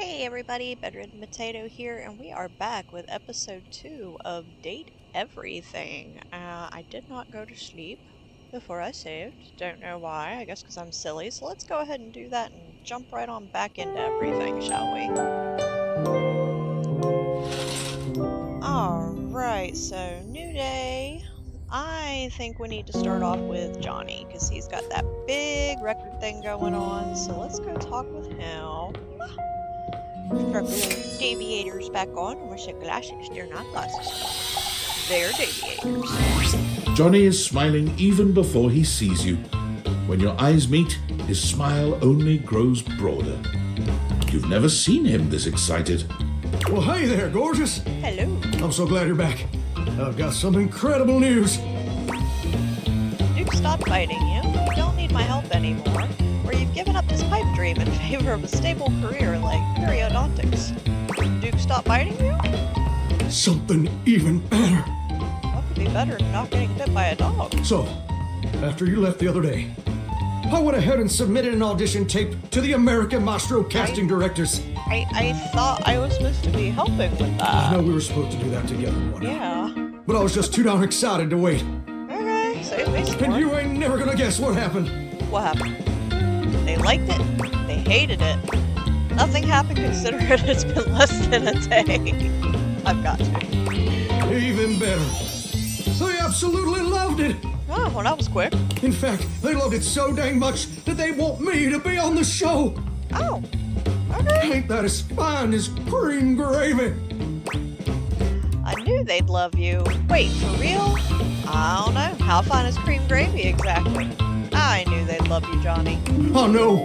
Hey everybody, Bedridden Potato here, and we are back with episode 2 of Date Everything. I did not go to sleep before I saved. Don't know why, I guess because I'm silly. So let's go ahead and do that and jump right on back into everything, shall we? Alright, so new day. I think we need to start off with Johnny, because he's got that big record thing going on. So let's go talk with him. Put the deviators back on, and we're saying glasses. They're not glasses. They're deviators. Johnny is smiling even before he sees you. When your eyes meet, his smile only grows broader. You've never seen him this excited. Well, hey there, gorgeous. Hello. I'm so glad you're back. I've got some incredible news. Duke stopped fighting you. You don't need my help anymore. Or you've given up this pipe dream in favor of a stable career like periodontics. Duke stopped biting you? Something even better. What could be better than not getting bit by a dog? So, after you left the other day, I went ahead and submitted an audition tape to the American Maestro casting directors. I thought I was supposed to be helping with that. I know we were supposed to do that together one night. Yeah. But I was just too darn excited to wait. Okay, save me some And more. you ain't never gonna guess what happened. What happened? They liked it. They hated it. Nothing happened considering it's been less than a day. I've got to. Even better. They absolutely loved it. Oh, well, that was quick. In fact, they loved it so dang much that they want me to be on the show. Oh, okay. Ain't that as fine as cream gravy? I knew they'd love you. Wait, for real? I don't know. How fine is cream gravy exactly? I knew they'd love you, Johnny. Oh no.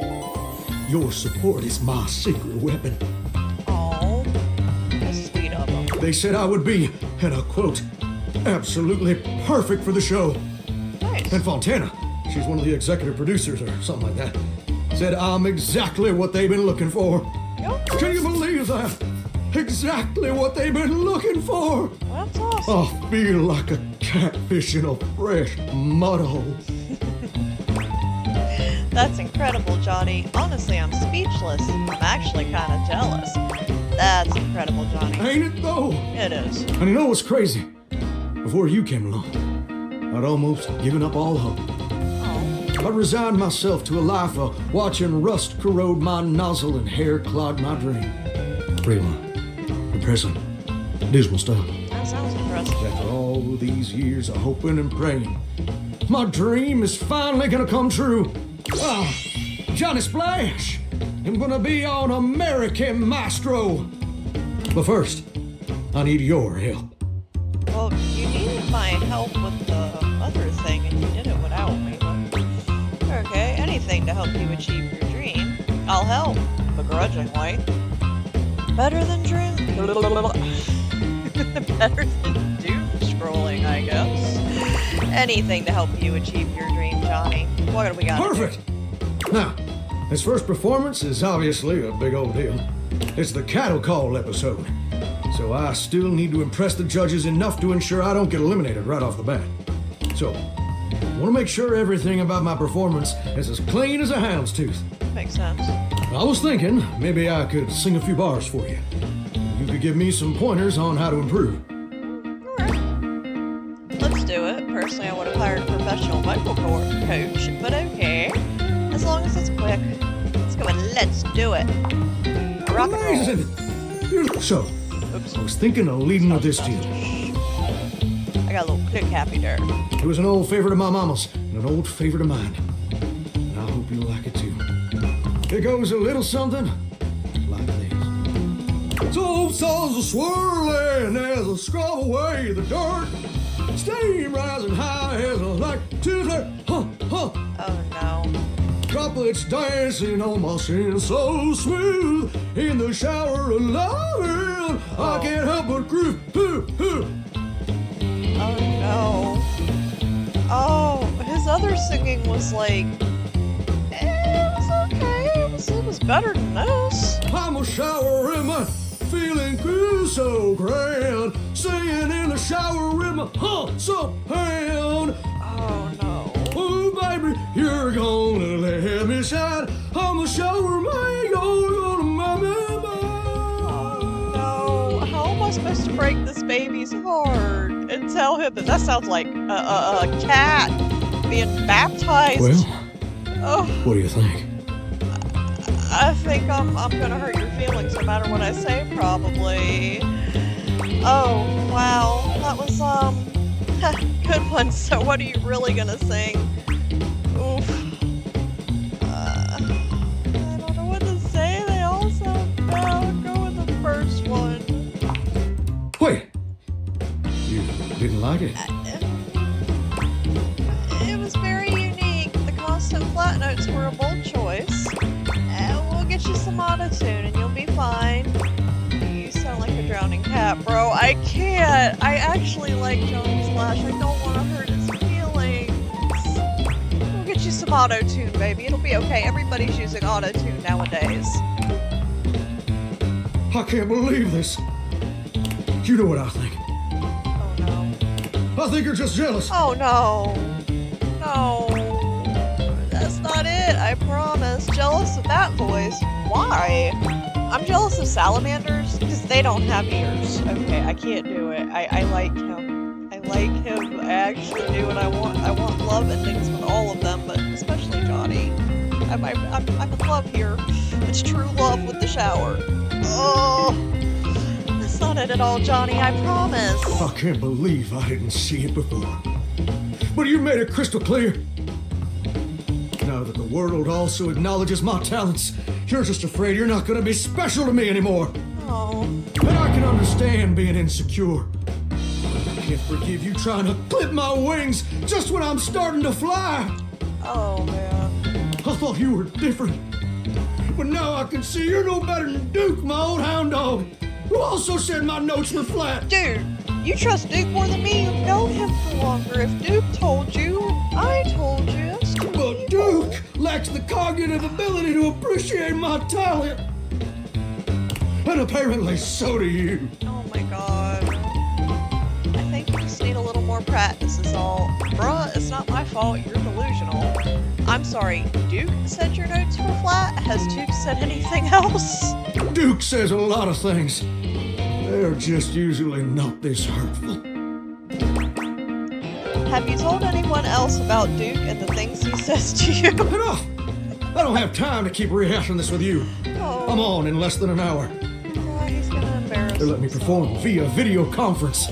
Your support is my secret weapon. Oh, that's sweet of them. They said I would be, and I quote, absolutely perfect for the show. Nice. And Fontana, she's one of the executive producers or something like that, said I'm exactly what they've been looking for. Yep. Can you believe that? Exactly what they've been looking for. Well, that's awesome. I feel like a catfish in a fresh mud hole. That's incredible, Johnny. Honestly, I'm speechless. I'm actually kind of jealous. That's incredible, Johnny. Ain't it though? It is. And you know what's crazy? Before you came along, I'd almost given up all hope. Oh, I resigned myself to a life of watching rust corrode my nozzle and hair clog my dream. Real, depressing, dismal stuff. that sounds depressing. After all these years of hoping and praying, my dream is finally gonna come true. Ah, Johnny Splash, I'm gonna be on American Maestro. But first, I need your help. Well, you needed my help with the other thing, and you did it without me. But okay, anything to help you achieve your dream. I'll help, begrudgingly. Better than dream. Better than doom scrolling, I guess. Anything to help you achieve your dream, Johnny. What do we got? Perfect. Now, this first performance is obviously a big old deal. It's the cattle call episode. So I still need to impress the judges enough to ensure I don't get eliminated right off the bat. So, I want to make sure everything about my performance is as clean as a hound's tooth. Makes sense. I was thinking maybe I could sing a few bars for you. You could give me some pointers on how to improve. Alright. Let's do it. Personally, I would have hired a professional vocal coach, but okay. As long as it's quick. Let's go and let's do it. Rock and roll. Amazing! So, Oops. I was thinking of leading with this to you. I got a little click happy there. It was an old favorite of my mama's and an old favorite of mine. And I hope you'll like it too. It goes a little something like this. So saws are swirling as I scrub away the dirt. Steam rising high as I like to say, huh, huh. Oh no. Droplets dancing on my skin so smooth. In the shower alone, I can't help but groove. Hoo, hoo. Oh no. Oh, his other singing was like, it was okay. It was better than this. I'm a shower in my feeling good so grand. Singing in the shower in my so hand. Oh no. Oh baby, you're gonna let me shine. I'm a shower man, you're gonna make me mine. break this baby's heart and tell him that sounds like a cat being baptized. Well, Oh, what do you think? I think I'm gonna hurt your feelings no matter what I say, probably. Oh, wow. That was, good one. So what are you really gonna sing? Oof. I don't know what to say. They all sound bad. Go with the first one. Wait, you didn't like it? It was very unique. The constant flat notes were a bold choice. We'll get you some auto-tune and you'll be fine. You sound like a drowning cat, bro. I can't. I actually like Johnny Splash. I don't want to hurt his feelings. We'll get you some auto-tune, baby. It'll be okay. Everybody's using auto-tune nowadays. I can't believe this. You know what I think. Oh, no. I think you're just jealous. Oh, no. No. That's not it, I promise. Jealous of that voice? Why? I'm jealous of salamanders because they don't have ears. Okay, I can't do it. I like him. I like him. I actually do, and I want love and things with all of them, but especially Johnny. I'm in love here. It's true love with the shower. Oh, that's not it at all, Johnny. I promise. I can't believe I didn't see it before. But you made it crystal clear. Now that the world also acknowledges my talents, you're just afraid you're not gonna be special to me anymore. Oh. And I can understand being insecure. I can't forgive you trying to clip my wings just when I'm starting to fly. Oh, man. I thought you were different. But now I can see you're no better than Duke, my old hound dog, who also said my notes were flat. Dude, you trust Duke more than me. You've known him for longer. If Duke told you, I told you. That's too But Duke lacks the cognitive ability to appreciate my talent. And apparently so do you. Oh my god. I think you just need a little more practice is all. Bruh, it's not my fault. You're delusional. I'm sorry, Duke said your notes were flat? Has Duke said anything else? Duke says a lot of things. They're just usually not this hurtful. Have you told anyone else about Duke and the things he says to you? Enough! I don't have time to keep rehashing this with you. Oh. I'm on in less than an hour. Oh, he's gonna embarrass They let me himself. perform via video conference.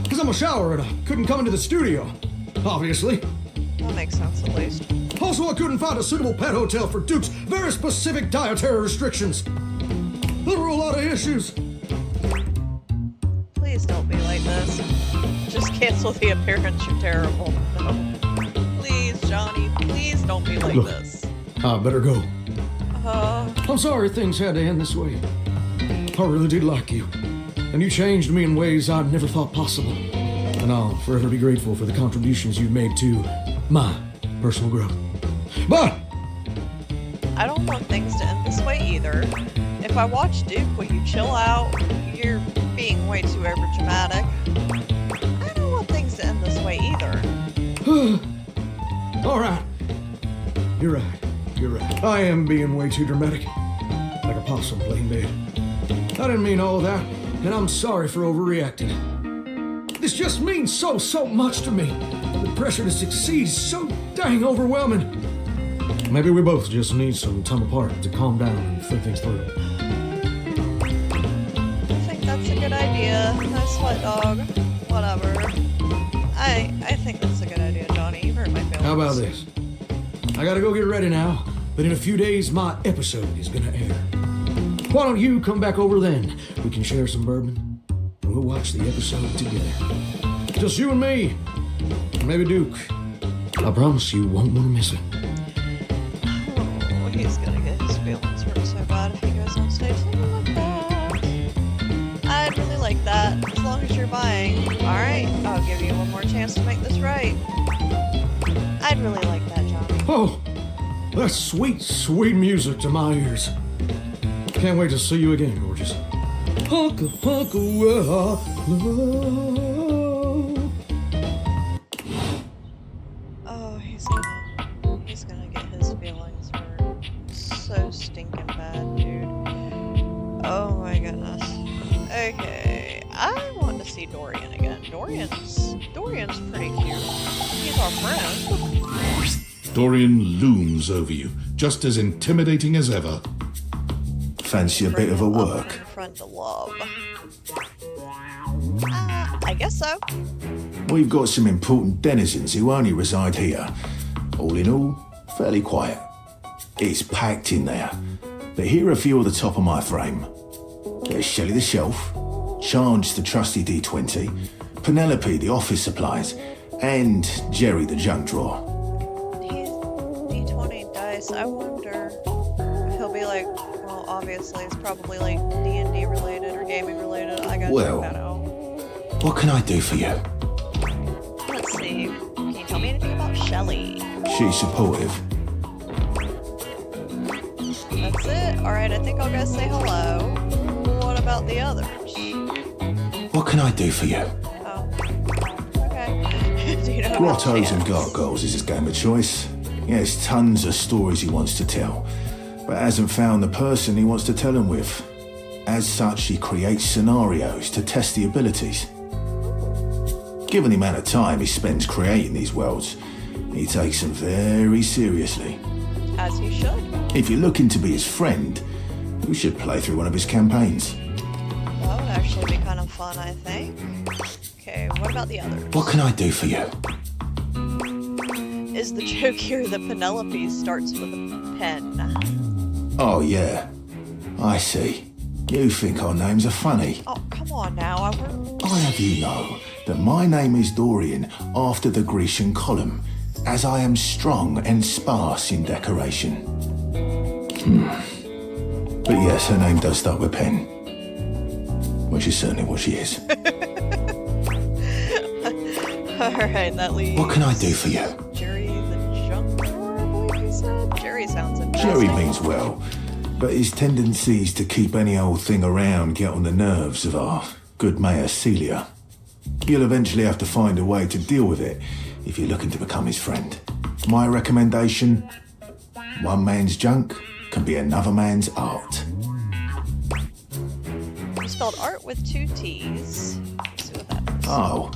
Because I'm a shower and I couldn't come into the studio. Obviously. That makes sense at least. Also, I couldn't find a suitable pet hotel for Duke's very specific dietary restrictions. There were a lot of issues. Please don't be like this. Just cancel the appearance. You're terrible. No. Please, Johnny. Please don't be like Look. this. I better go. Uh, I'm sorry things had to end this way. I really did like you. And you changed me in ways I never thought possible. And I'll forever be grateful for the contributions you've made to my personal growth. But I don't want things to end this way either. If I watch Duke, will you chill out? You're being way too overdramatic. I don't want things to end this way either. all right. You're right. You're right. I am being way too dramatic. Like a possum playing dead. I didn't mean all that, and I'm sorry for overreacting. This just means so much to me. The pressure to succeed is so dang overwhelming. Maybe we both just need some time apart to calm down and think things through. I think that's a good idea. No sweat, dog. Whatever. I think that's a good idea, Johnny. You hurt my feelings. How about this? I gotta go get ready now, but in a few days my episode is gonna air. Why don't you come back over then? We can share some bourbon, and we'll watch the episode together. Just you and me, and maybe Duke. I promise you won't want to miss it. Oh, he's gonna get his feelings hurt so bad if he goes on stage something like that. I'd really like that, as long as you're buying. Alright, I'll give you one more chance to make this right. I'd really like that, Johnny. Oh, that's sweet, sweet music to my ears. Can't wait to see you again, gorgeous. Hunka, hunka, love. Oh, he's gonna get his feelings hurt. So stinking bad, dude. Oh my goodness. Okay, I want to see Dorian again. Dorian's pretty cute. He's our friend. Dorian looms over you, just as intimidating as ever. Fancy a bit of a work? Friend to love. I guess so. We've got some important denizens who only reside here. All in all, fairly quiet. It's packed in there, but here are a few at the top of my frame. There's Shelley the shelf, Charge the trusty D20, Penelope the office supplies, and Jerry the junk drawer. He's D20 dice. I wonder if he'll be like, well, obviously it's probably like D&D related or gaming related. I gotta check that out. What can I do for you? Let's see. Can you tell me anything about Shelley? She's supportive. That's it? Alright, I think I'll go say hello. What about the others? What can I do for you? Oh. Okay. Do you know about Grottos and Chance? gargoyles is his game of choice. He has tons of stories he wants to tell, but hasn't found the person he wants to tell them with. As such, he creates scenarios to test the abilities. Given the amount of time he spends creating these worlds, he takes them very seriously. As he should. If you're looking to be his friend, you should play through one of his campaigns. That would actually be kind of fun, I think. Okay, what about the others? What can I do for you? Is the joke here that Penelope starts with a pen? Oh yeah, I see. You think our names are funny. Oh, come on now. I have you know that my name is Dorian after the Grecian column, as I am strong and sparse in decoration. But yes, her name does start with pen. Which is certainly what she is. Alright, that leaves... What can I do for you? Jerry the junk drawer, I believe you said? Jerry sounds interesting. Jerry means well, but his tendencies to keep any old thing around get on the nerves of our good Mayor Celia. You'll eventually have to find a way to deal with it if you're looking to become his friend. My recommendation, one man's junk can be another man's art. You spelled art with 2 T's. Let's see what that is. Oh,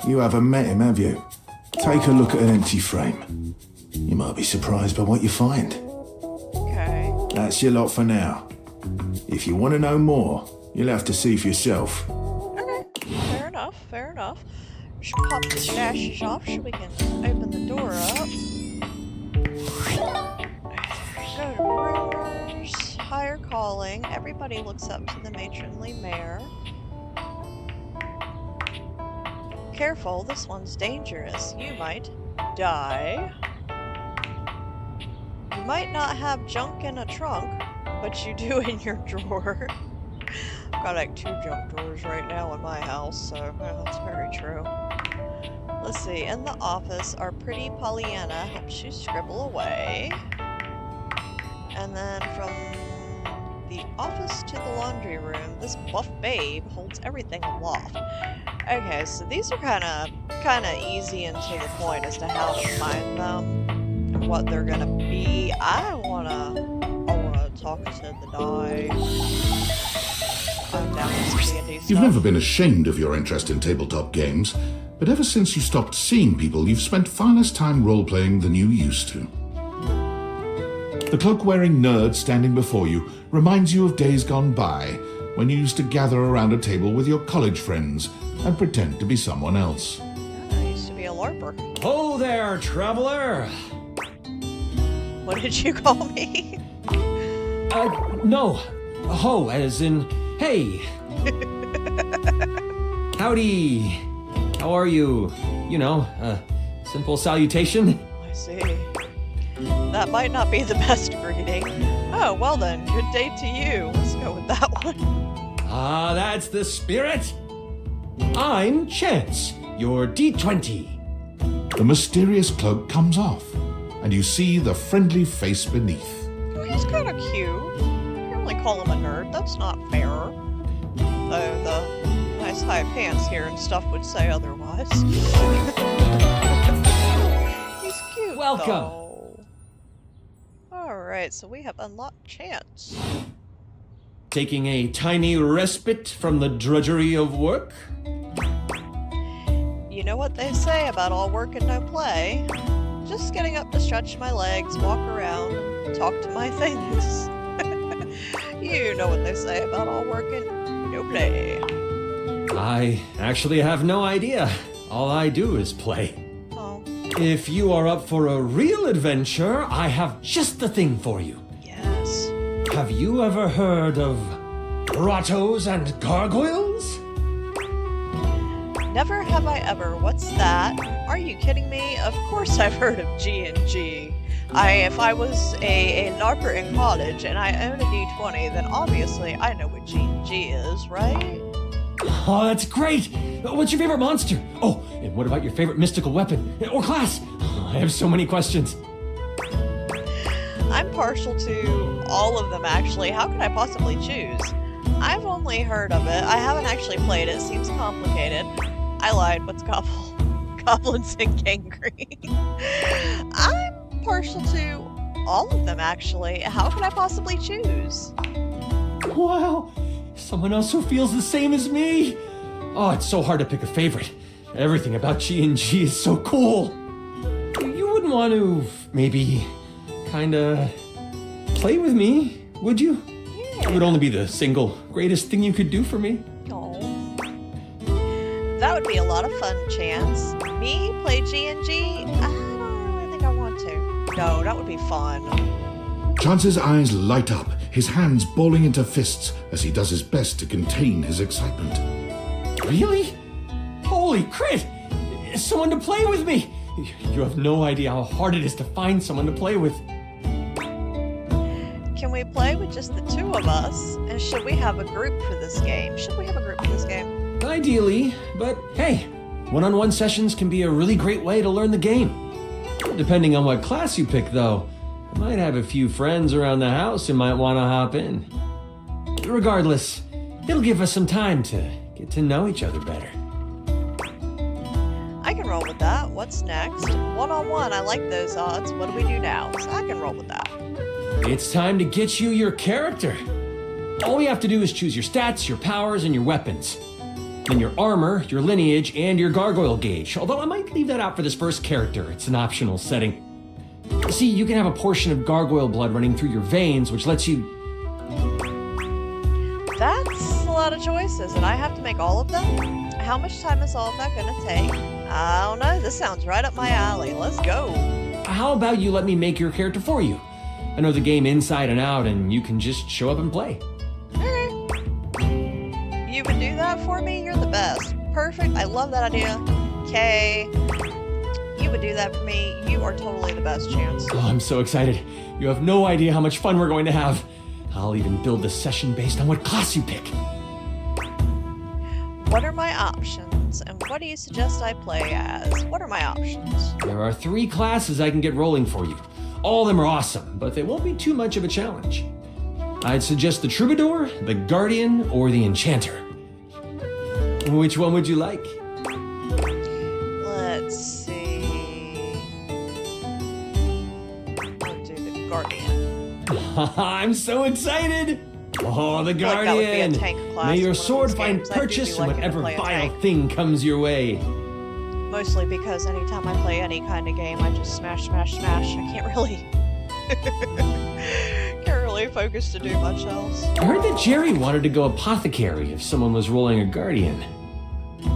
you haven't met him, have you? Take a look at an empty frame. You might be surprised by what you find. Okay. That's your lot for now. If you want to know more, you'll have to see for yourself. Okay. Fair enough, fair enough. We should pop the stashes off so we can open the door up. Go to rumors, higher calling. Everybody looks up to the matronly mayor. Careful, this one's dangerous. You might die. You might not have junk in a trunk, but you do in your drawer. I've got like 2 junk drawers right now in my house, so well, that's very true. Let's see, in the office, our pretty Pollyanna helps you scribble away. And then from the office to the laundry room, this buff babe holds everything aloft. Okay, so these are kind of easy and to the point as to how to find them and what they're gonna be. I wanna talk to the guy. I'm down with some D&D stuff. You've never been ashamed of your interest in tabletop games, but ever since you stopped seeing people, you've spent far less time role-playing than you used to. The cloak-wearing nerd standing before you reminds you of days gone by, when you used to gather around a table with your college friends and pretend to be someone else. I used to be a LARPer. Oh there, traveler! What did you call me? No. Ho, as in, hey. Howdy. How are you? You know, simple salutation. I see. That might not be the best greeting. Oh, well then, good day to you. Let's go with that one. Ah, that's the spirit. I'm Chance, your D20. The mysterious cloak comes off, and you see the friendly face beneath. Oh, he's kind of cute. You only call him a nerd. That's not fair. Though the nice high pants here and stuff would say otherwise. He's cute. Welcome. Though. Alright, so we have unlocked Chance. Taking a tiny respite from the drudgery of work? You know what they say about all work and no play? Just getting up to stretch my legs, walk around, and talk to my things. You know what they say about all work and no play. I actually have no idea. All I do is play. Oh, If you are up for a real adventure, I have just the thing for you. yes. Have you ever heard of grottos and gargoyles? Never have I ever. What's that? Are you kidding me? Of course I've heard of G&G. If I was a LARPer in college and I own a D20, then obviously I know what G&G is, right? Oh, that's great! What's your favorite monster? Oh, and what about your favorite mystical weapon? Or class? I have so many questions. I'm partial to all of them, actually. How could I possibly choose? I've only heard of it. I haven't actually played it. It seems complicated. I lied. What's goblins and gangrene? I'm partial to all of them, actually. How could I possibly choose? Wow! Someone else who feels the same as me! Oh, it's so hard to pick a favorite. Everything about G&G is so cool. You wouldn't want to, maybe, kinda play with me, would you? It would only be the single greatest thing you could do for me. Oh. That would be a lot of fun, Chance. Me play G&G? I don't really think I want to. No, that would be fun. Chance's eyes light up, his hands balling into fists as he does his best to contain his excitement. Really? Holy crit! Someone to play with me! You have no idea how hard it is to find someone to play with. Can we play with just the two of us? And should we have a group for this game? Ideally, but hey, one-on-one sessions can be a really great way to learn the game. Depending on what class you pick, though, I might have a few friends around the house who might want to hop in. Regardless, it'll give us some time to get to know each other better. I can roll with that. What's next? One-on-one, I like those odds. What do we do now? So I can roll with that. It's time to get you your character. All we have to do is choose your stats, your powers, and your weapons. Then your armor, your lineage, and your gargoyle gauge. Although I might leave that out for this first character. It's an optional setting. See, you can have a portion of gargoyle blood running through your veins, which lets you... That's a lot of choices, and I have to make all of them? How much time is all of that gonna take? I don't know. This sounds right up my alley. Let's go. How about you let me make your character for you? I know the game inside and out, and you can just show up and play. You would do that for me? You're the best. Perfect. I love that idea. Okay. You would do that for me. You are totally the best, Chance. Oh, I'm so excited. You have no idea how much fun we're going to have. I'll even build the session based on what class you pick. What are my options? And what do you suggest I play as? What are my options? There are 3 classes I can get rolling for you. All of them are awesome, but they won't be too much of a challenge. I'd suggest the Troubadour, the Guardian, or the Enchanter. Which one would you like? Let's see. I'll do the Guardian. I'm so excited! Oh, the I feel like that would be a Guardian! tank class May in your one of sword these find games. I do purchase in liking to whatever play a vile tank. thing comes your way. Mostly because anytime I play any kind of game, I just smash, smash, smash. I can't really... can't really focus to do much else. I heard that Jerry wanted to go apothecary if someone was rolling a Guardian.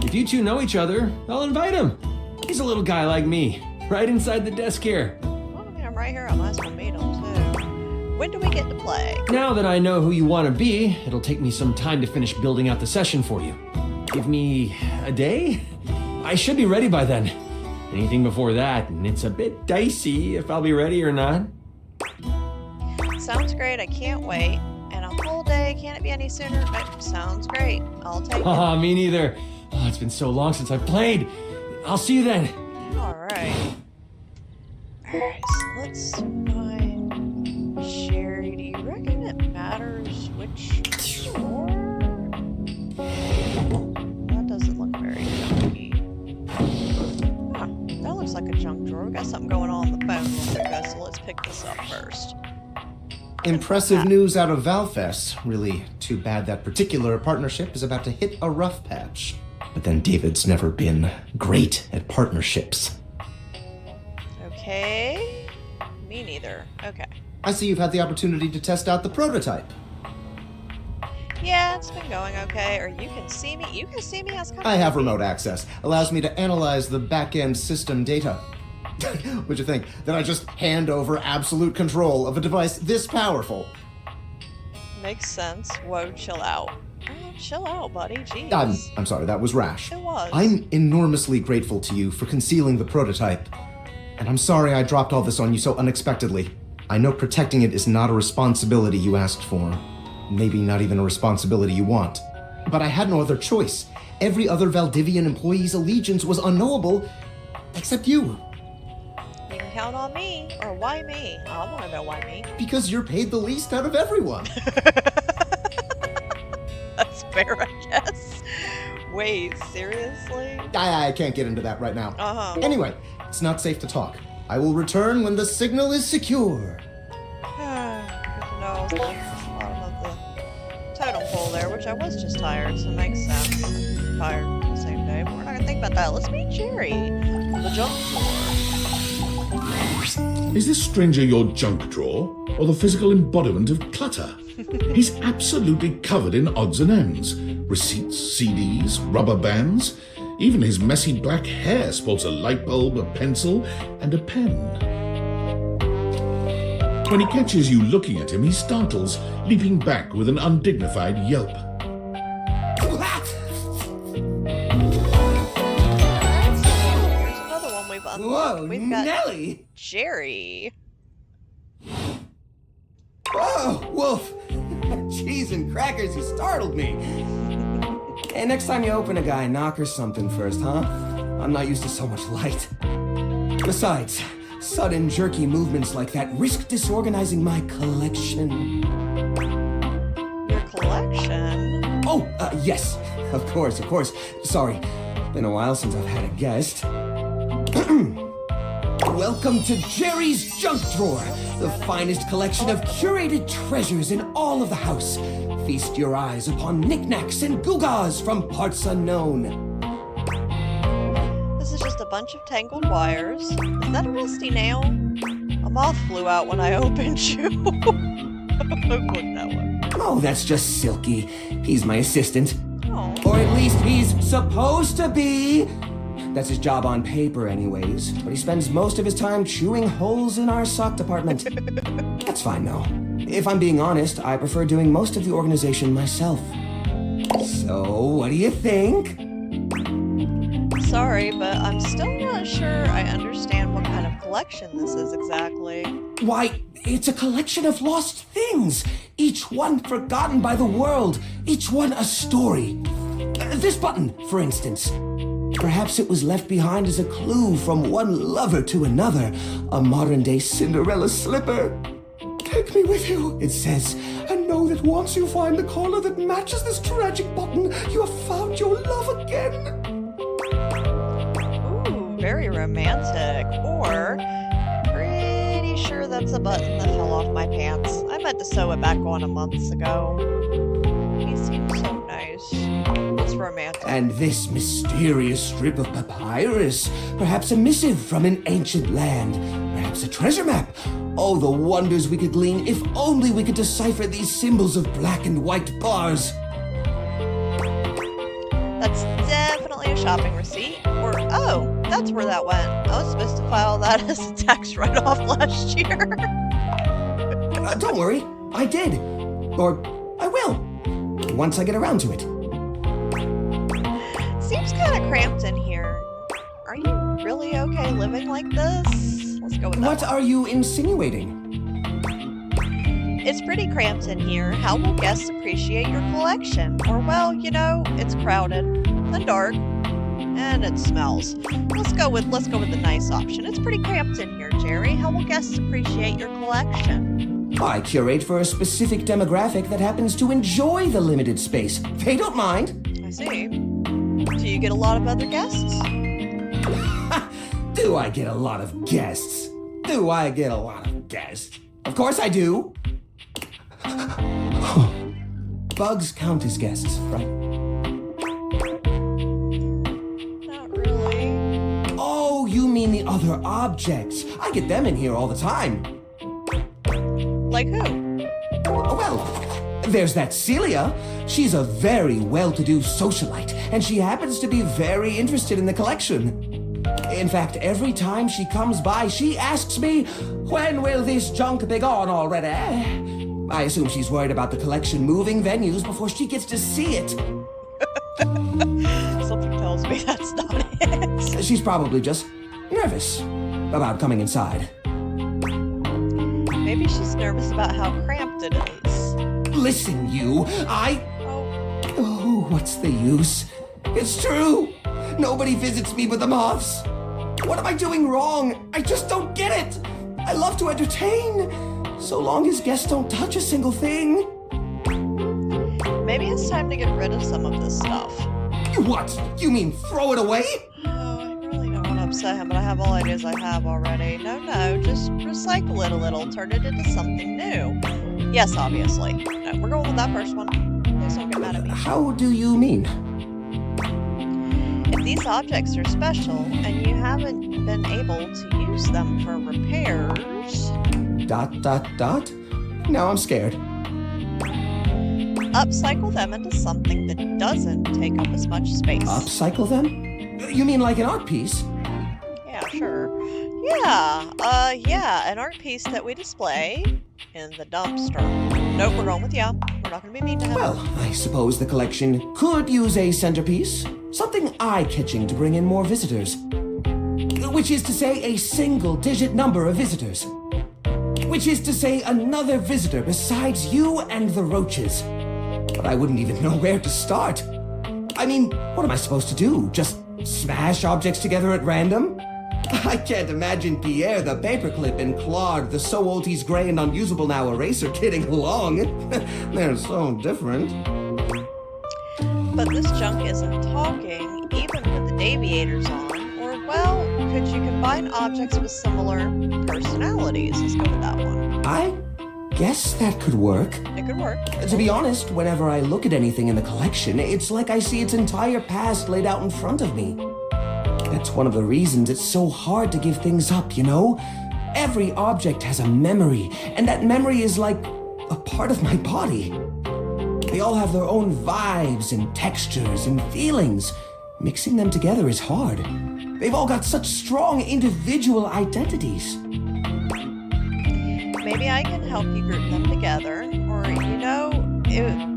If you two know each other, I'll invite him. He's a little guy like me, right inside the desk here. Well, I mean, I'm right here. I might as well meet him, too. When do we get to play? Now that I know who you want to be, it'll take me some time to finish building out the session for you. Give me a day? I should be ready by then. Anything before that, and it's a bit dicey if I'll be ready or not. Sounds great. I can't wait. And a whole day, can't it be any sooner? Sounds great. I'll take it. Haha, me neither. Oh, it's been so long since I played. I'll see you then. Alright. Alright, so let's find Sherry. Do you reckon it matters which drawer? That doesn't look very junky. Huh, that looks like a junk drawer. We got something going on the phone real quick, guys, so let's pick this up first. Impressive news out of Valfest. Really too bad that particular partnership is about to hit a rough patch. But then David's never been great at partnerships. Okay. Me neither. Okay. I see you've had the opportunity to test out the prototype. Yeah, it's been going okay. Or you can see me. You can see me as kind of. I have remote access. Allows me to analyze the back-end system data. What'd you think? That I just hand over absolute control of a device this powerful? Makes sense. Whoa, chill out. Oh, chill out, buddy. Jeez. I'm sorry, that was rash. It was. I'm enormously grateful to you for concealing the prototype. And I'm sorry I dropped all this on you so unexpectedly. I know protecting it is not a responsibility you asked for. Maybe not even a responsibility you want. But I had no other choice. Every other Valdivian employee's allegiance was unknowable, except you. You can count on me. Or why me? I want to know why me. Because you're paid the least out of everyone. That's fair, I guess. Wait, seriously? I can't get into that right now. Uh-huh. Anyway, it's not safe to talk. I will return when the signal is secure. Good to know. At the bottom of the totem pole there, which I was just tired, so it makes sense. Tired on the same day, but we're not gonna think about that. Let's meet Jerry on the junk floor. Is this stranger your junk drawer, or the physical embodiment of clutter? He's absolutely covered in odds and ends. Receipts, CDs, rubber bands. Even his messy black hair sports a light bulb, a pencil, and a pen. When he catches you looking at him, he startles, leaping back with an undignified yelp. Here's another one we've unlocked. Whoa, We've got Nelly! Jerry. Whoa, Wolf! Cheese and crackers, you startled me. Hey, next time you open a guy, knock or something first, huh? I'm not used to so much light. Besides, sudden jerky movements like that risk disorganizing my collection. Your collection? Oh, yes. Of course. Sorry. Been a while since I've had a guest. Welcome to Jerry's Junk Drawer, the finest collection of curated treasures in all of the house. Feast your eyes upon knickknacks and gewgaws from parts unknown. This is just a bunch of tangled wires. Is that a rusty nail? A moth flew out when I opened you. Look that one. Oh, that's just Silky. He's my assistant. Oh. Or at least he's supposed to be. That's his job on paper anyways, but he spends most of his time chewing holes in our sock department. That's fine though. If I'm being honest, I prefer doing most of the organization myself. So, what do you think? Sorry, but I'm still not sure I understand what kind of collection this is exactly. Why, it's a collection of lost things, each one forgotten by the world, each one a story. This button, for instance. Perhaps it was left behind as a clue from one lover to another, a modern-day Cinderella slipper. Take me with you, it says, and know that once you find the collar that matches this tragic button, you have found your love again. Ooh, very romantic. Or, pretty sure that's a button that fell off my pants. I meant to sew it back on a month ago. He seems so nice. That's romantic. And this mysterious strip of papyrus, perhaps a missive from an ancient land, perhaps a treasure map. Oh, the wonders we could glean if only we could decipher these symbols of black and white bars. That's definitely a shopping receipt. Or, oh, that's where that went. I was supposed to file that as a tax write-off last year. Don't worry, I did. Or I will, once I get around to it. Seems kind of cramped in here. Are you really okay living like this? Let's go with that What one. are you insinuating? It's pretty cramped in here. How will guests appreciate your collection? Or, well, you know, it's crowded and dark and it smells. Let's go with the nice option. It's pretty cramped in here, Jerry. How will guests appreciate your collection? I curate for a specific demographic that happens to enjoy the limited space. They don't mind. I see. Do you get a lot of other guests? Do I get a lot of guests? Of course I do. Bugs count as guests, right? Not really. Oh, you mean the other objects. I get them in here all the time. Like who? Well, there's that Celia. She's a very well-to-do socialite, and she happens to be very interested in the collection. In fact, every time she comes by, she asks me, "When will this junk be gone already?" I assume she's worried about the collection moving venues before she gets to see it. Something tells me that's not it. She's probably just nervous about coming inside. Maybe she's nervous about how cramped it is. Listen, you, Oh, what's the use? It's true. Nobody visits me but the moths. What am I doing wrong? I just don't get it. I love to entertain, so long as guests don't touch a single thing. Maybe it's time to get rid of some of this stuff. What? You mean throw it away? Oh, I really don't want to upset him, but I have all ideas I have already. No, just recycle it a little, turn it into something new. Yes, obviously. No, we're going with that first one. Please don't get mad at me. How do you mean? If these objects are special and you haven't been able to use them for repairs... ... Now I'm scared. Upcycle them into something that doesn't take up as much space. Upcycle them? You mean like an art piece? Yeah, sure. Yeah, an art piece that we display in the dumpster. Nope, we're going with yeah. We're not going to be mean to him. Well, I suppose the collection could use a centerpiece. Something eye-catching to bring in more visitors. Which is to say a single-digit number of visitors. Which is to say another visitor besides you and the roaches. But I wouldn't even know where to start. I mean, what am I supposed to do? Just smash objects together at random? I can't imagine Pierre the paperclip and Claude the so old he's gray and unusable now eraser getting along. They're so different. But this junk isn't talking, even with the deviators on. Or, well, could you combine objects with similar personalities? Let's go with that one. I guess that could work. It could work. To be honest, whenever I look at anything in the collection, it's like I see its entire past laid out in front of me. That's one of the reasons it's so hard to give things up, you know? Every object has a memory, and that memory is like a part of my body. They all have their own vibes and textures and feelings. Mixing them together is hard. They've all got such strong individual identities. Maybe I can help you group them together. Or,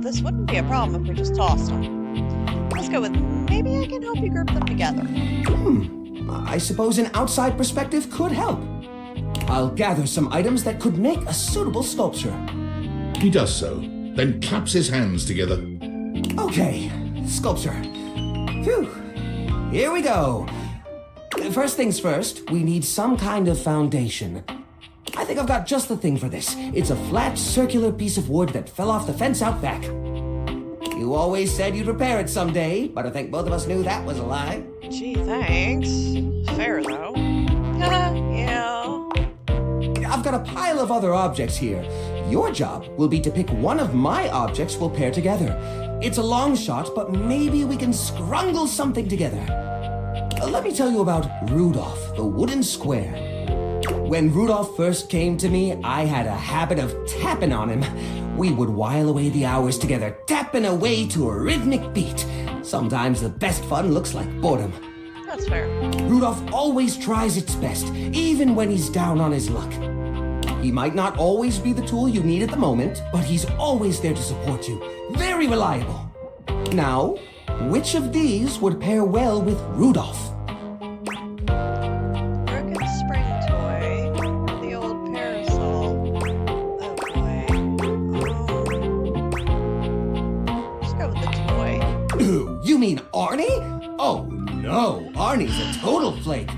this wouldn't be a problem if we just tossed them. Let's go with maybe I can help you group them together. I suppose an outside perspective could help. I'll gather some items that could make a suitable sculpture. He does so, then claps his hands together. Okay, sculpture. Phew. Here we go. First things first, we need some kind of foundation. I think I've got just the thing for this. It's a flat, circular piece of wood that fell off the fence out back. You always said you'd repair it someday, but I think both of us knew that was a lie. Gee, thanks. Fair, though. Yeah. I've got a pile of other objects here. Your job will be to pick one of my objects we'll pair together. It's a long shot, but maybe we can scrungle something together. Let me tell you about Rudolph, the wooden square. When Rudolph first came to me, I had a habit of tapping on him. We would while away the hours together, tapping away to a rhythmic beat. Sometimes the best fun looks like boredom. That's fair. Rudolph always tries its best, even when he's down on his luck. He might not always be the tool you need at the moment, but he's always there to support you. Very reliable. Now, which of these would pair well with Rudolph? Broken spring toy. The old parasol. Oh boy. Let's go with the toy. Ooh, you mean Arnie? Oh no, Arnie's a total flake. I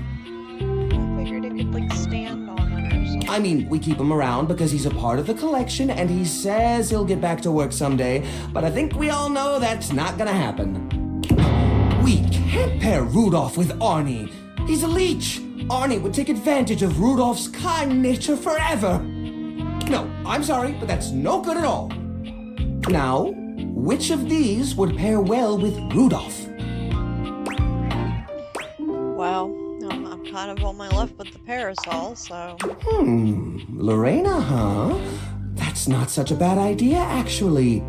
figured it could, stand on it or something. I mean, we keep him around because he's a part of the collection and he says he'll get back to work someday, but I think we all know that's not gonna happen. We can't pair Rudolph with Arnie. He's a leech. Arnie would take advantage of Rudolph's kind nature forever. No, I'm sorry, but that's no good at all. Now, which of these would pair well with Rudolph? Well, I'm kind of on my left with the parasol, so... Lorena, huh? That's not such a bad idea, actually.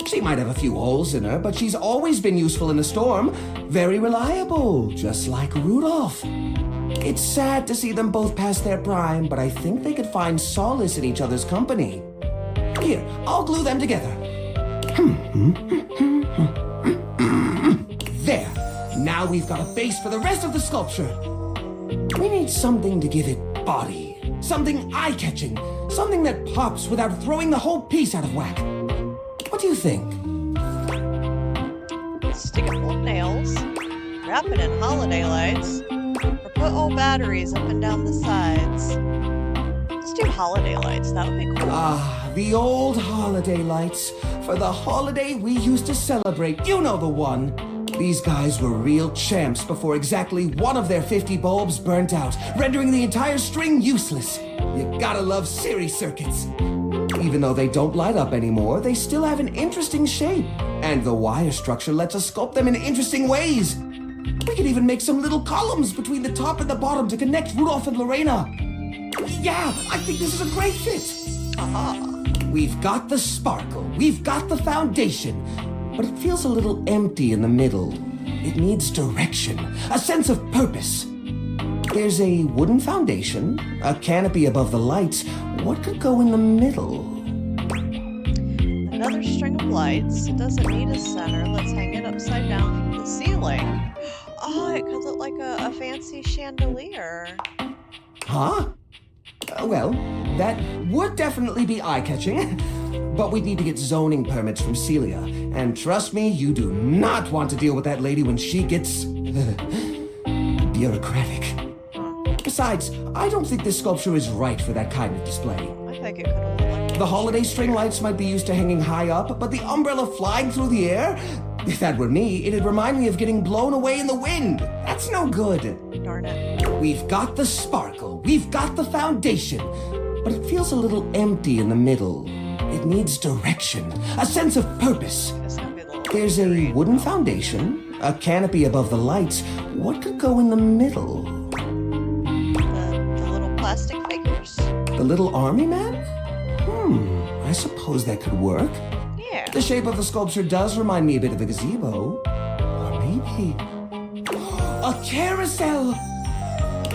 She might have a few holes in her, but she's always been useful in a storm. Very reliable, just like Rudolph. It's sad to see them both past their prime, but I think they could find solace in each other's company. Here, I'll glue them together. There. Now we've got a base for the rest of the sculpture. We need something to give it body. Something eye-catching. Something that pops without throwing the whole piece out of whack. What do you think? Stick it full of nails, wrap it in holiday lights, or put old batteries up and down the sides. Let's do holiday lights, that would be cool. Ah, the old holiday lights. For the holiday we used to celebrate. You know the one. These guys were real champs before exactly one of their 50 bulbs burnt out, rendering the entire string useless. You gotta love series circuits. Even though they don't light up anymore, they still have an interesting shape. And the wire structure lets us sculpt them in interesting ways. We could even make some little columns between the top and the bottom to connect Rudolph and Lorena. Yeah, I think this is a great fit. We've got the sparkle, we've got the foundation, but it feels a little empty in the middle. It needs direction, a sense of purpose. There's a wooden foundation, a canopy above the lights. What could go in the middle? Another string of lights. It doesn't need a center. Let's hang it upside down from the ceiling. Oh, it could look like a fancy chandelier. Huh? Well, that would definitely be eye-catching. But we'd need to get zoning permits from Celia. And trust me, you do not want to deal with that lady when she gets... bureaucratic. Besides, I don't think this sculpture is right for that kind of display. I think it could have looked like The holiday string lights might be used to hanging high up, but the umbrella flying through the air? If that were me, it'd remind me of getting blown away in the wind. That's no good. Darn it. We've got the sparkle, we've got the foundation, but it feels a little empty in the middle. It needs direction, a sense of purpose. It's gonna be a little There's a wooden foundation, a canopy above the lights. What could go in the middle? the little plastic figures. The little army man? I suppose that could work. Yeah. The shape of the sculpture does remind me a bit of a gazebo. Or maybe... a carousel!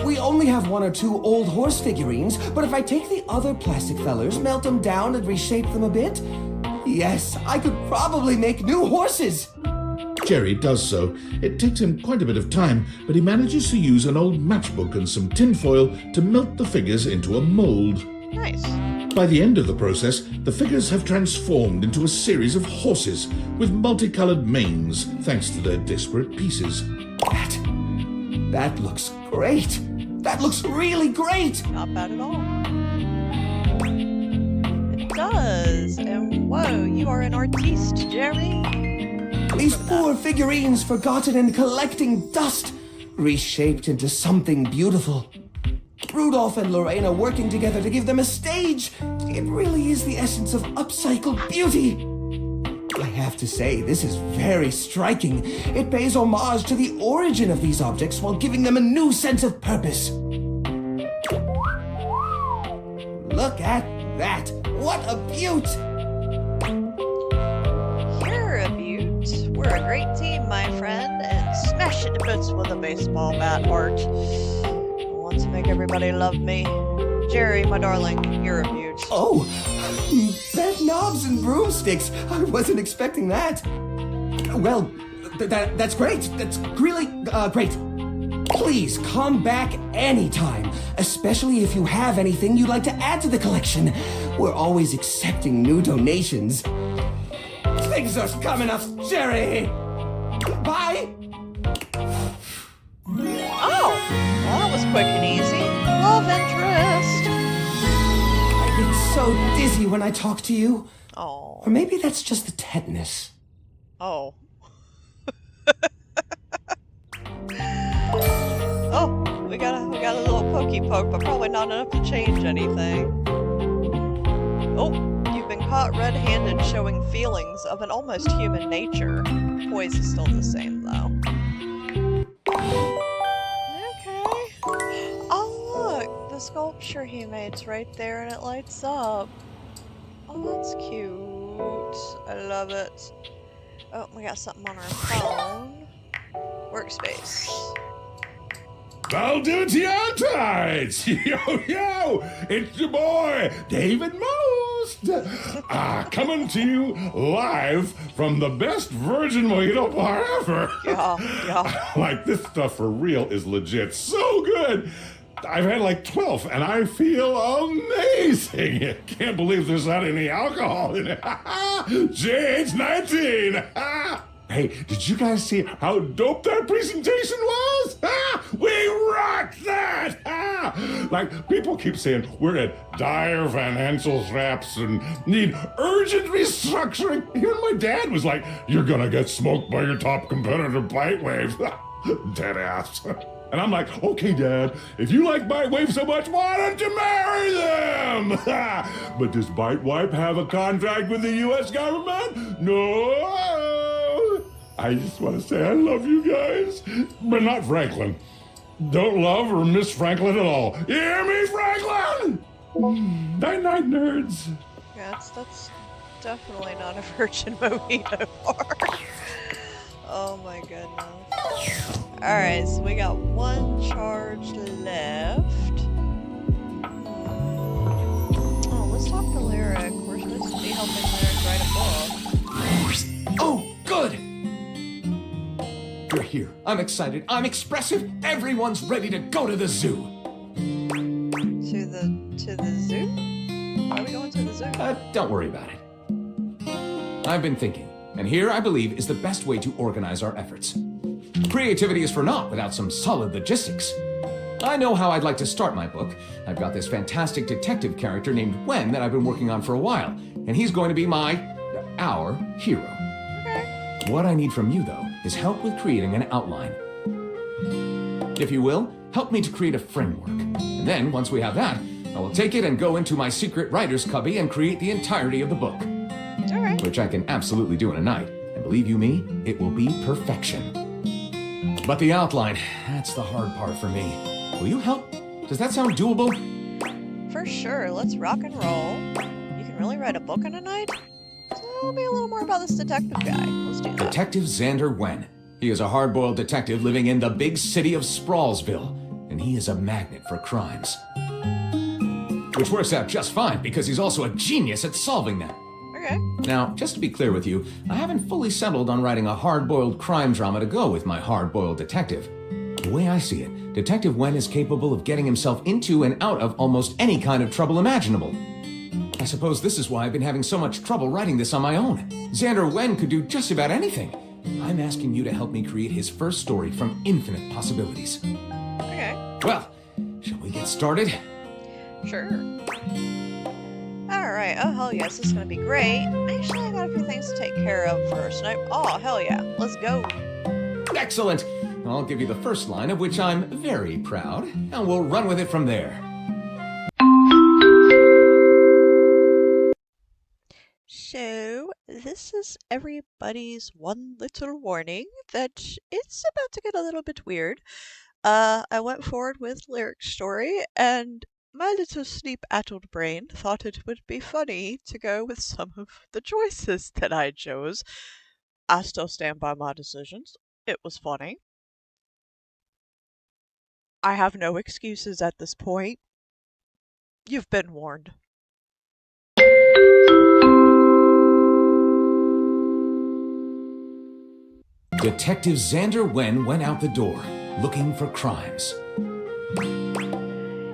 We only have one or two old horse figurines, but if I take the other plastic fellers, melt them down, and reshape them a bit, yes, I could probably make new horses! Jerry does so. It takes him quite a bit of time, but he manages to use an old matchbook and some tinfoil to melt the figures into a mold. Nice. By the end of the process, the figures have transformed into a series of horses with multicolored manes, thanks to their disparate pieces. That looks great! That looks really great! Not bad at all. It does. And whoa, you are an artiste, Jerry. These poor figurines forgotten and collecting dust, reshaped into something beautiful. Rudolph and Lorena working together to give them a stage. It really is the essence of upcycled beauty. I have to say, this is very striking. It pays homage to the origin of these objects while giving them a new sense of purpose. Look at that! What a beaut! You're a beaut. We're a great team, my friend, and smash it to bits with a baseball bat, Art. I want to make everybody love me. Jerry, my darling, you're a beaut. Oh, bed knobs and broomsticks. I wasn't expecting that. Well, that's great. That's really great. Please come back anytime, especially if you have anything you'd like to add to the collection. We're always accepting new donations. Things are coming up, Jerry. Bye. Oh, well, that was quick and easy. Love interest. I get so dizzy when I talk to you. Oh. Or maybe that's just the tetanus. Oh. Oh, we got a little pokey poke, but probably not enough to change anything. Oh, you've been caught red-handed showing feelings of an almost human nature. Poise is still the same, though. Okay. Oh, look! The sculpture he made's right there and it lights up. Oh, that's cute. I love it. Oh, we got something on our phone. Workspace. I'll do it to your tights. Yo, it's your boy, David Most. Coming to you live from the best virgin mojito bar ever. Yeah. Like, this stuff for real is legit so good. I've had like 12 and I feel amazing. Can't believe there's not any alcohol in it. Jade's 19. Hey, did you guys see how dope that presentation was? We rocked that! Like, people keep saying we're at dire financial straps and need urgent restructuring. Even my dad was like, you're gonna get smoked by your top competitor, Bitewave. Dead ass. And I'm like, okay, Dad, if you like Bitewave so much, why don't you marry them? But does Bitewave have a contract with the U.S. government? No. I just want to say I love you guys, but not Franklin. Don't love or miss Franklin at all. You hear me, Franklin? Night-night, nerds. Yeah, that's definitely not a virgin mojito bar. Oh my goodness. Alright, so we got one charge left. Oh, let's talk to Lyric. We're supposed to be helping Lyric write a book. Oh, good! You're here. I'm excited. I'm expressive. Everyone's ready to go to the zoo. To the zoo? Why are we going to the zoo? Don't worry about it. I've been thinking, and here I believe is the best way to organize our efforts. Creativity is for naught without some solid logistics. I know how I'd like to start my book. I've got this fantastic detective character named Wen that I've been working on for a while, and he's going to be our hero. Okay. What I need from you, though, is help with creating an outline. If you will, help me to create a framework. And then, once we have that, I will take it and go into my secret writer's cubby and create the entirety of the book. Alright. Which I can absolutely do in a night. And believe you me, it will be perfection. But the outline, that's the hard part for me. Will you help? Does that sound doable? For sure, let's rock and roll. You can really write a book in a night? Tell me a little more about this detective guy. Let's do that. Detective Xander Wen. He is a hard-boiled detective living in the big city of Sprawlsville, and he is a magnet for crimes. Which works out just fine, because he's also a genius at solving them. Okay. Now, just to be clear with you, I haven't fully settled on writing a hard-boiled crime drama to go with my hard-boiled detective. The way I see it, Detective Wen is capable of getting himself into and out of almost any kind of trouble imaginable. I suppose this is why I've been having so much trouble writing this on my own. Xander Wen could do just about anything. I'm asking you to help me create his first story from infinite possibilities. Okay. Well, shall we get started? Sure. Alright, oh hell yes, this is gonna be great. Actually, I got a few things to take care of first. Oh, hell yeah, let's go. Excellent! I'll give you the first line, of which I'm very proud, and we'll run with it from there. So, this is everybody's one little warning that it's about to get a little bit weird. I went forward with Lyric's story, and my little sleep-addled brain thought it would be funny to go with some of the choices that I chose. I still stand by my decisions. It was funny. I have no excuses at this point. You've been warned. Detective Xander Wen went out the door, looking for crimes.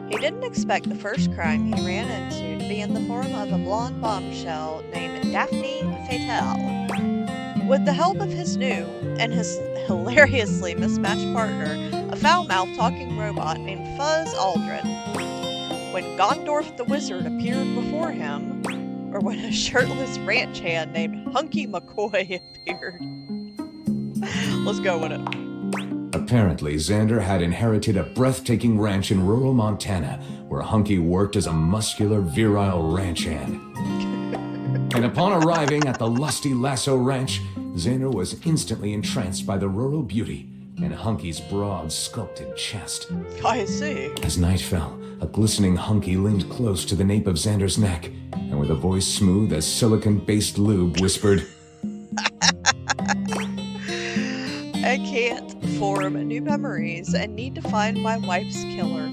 He didn't expect the first crime he ran into to be in the form of a blonde bombshell named Daphne Fatale. With the help of his new, and his hilariously mismatched partner, a foul-mouthed talking robot named Fuzz Aldrin. When Gondorf the Wizard appeared before him, or when a shirtless ranch hand named Hunky McCoy appeared. Let's go with it. Apparently, Xander had inherited a breathtaking ranch in rural Montana, where Hunky worked as a muscular, virile ranch hand. And upon arriving at the lusty Lasso Ranch, Xander was instantly entranced by the rural beauty and Hunky's broad, sculpted chest. I see. As night fell, a glistening Hunky leaned close to the nape of Xander's neck, and with a voice smooth as silicon-based lube, whispered, I can't form new memories and need to find my wife's killer.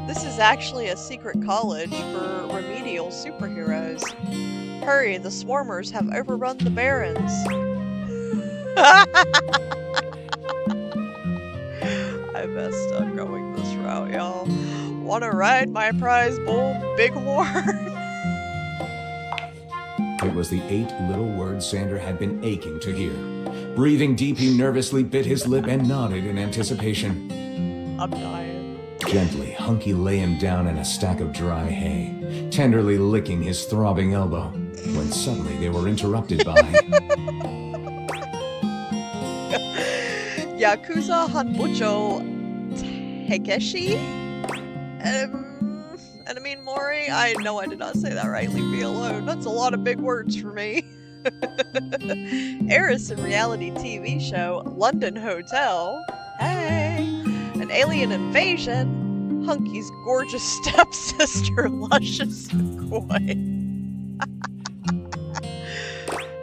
This is actually a secret college for remedial superheroes. Hurry, the swarmers have overrun the barrens. I messed up going this route, y'all. Wanna ride my prize bull, Bighorn? It was the 8 little words Xander had been aching to hear. Breathing deep, he nervously bit his lip and nodded in anticipation. I'm dying. Gently, Hunky lay him down in a stack of dry hay, tenderly licking his throbbing elbow, when suddenly they were interrupted by... Yakuza Hanbucho Takeshi? And I mean Mori? I know I did not say that right. Leave me alone. That's a lot of big words for me. Heiress in reality TV show London Hotel. Hey! An alien invasion. Hunky's gorgeous stepsister Luscious McCoy.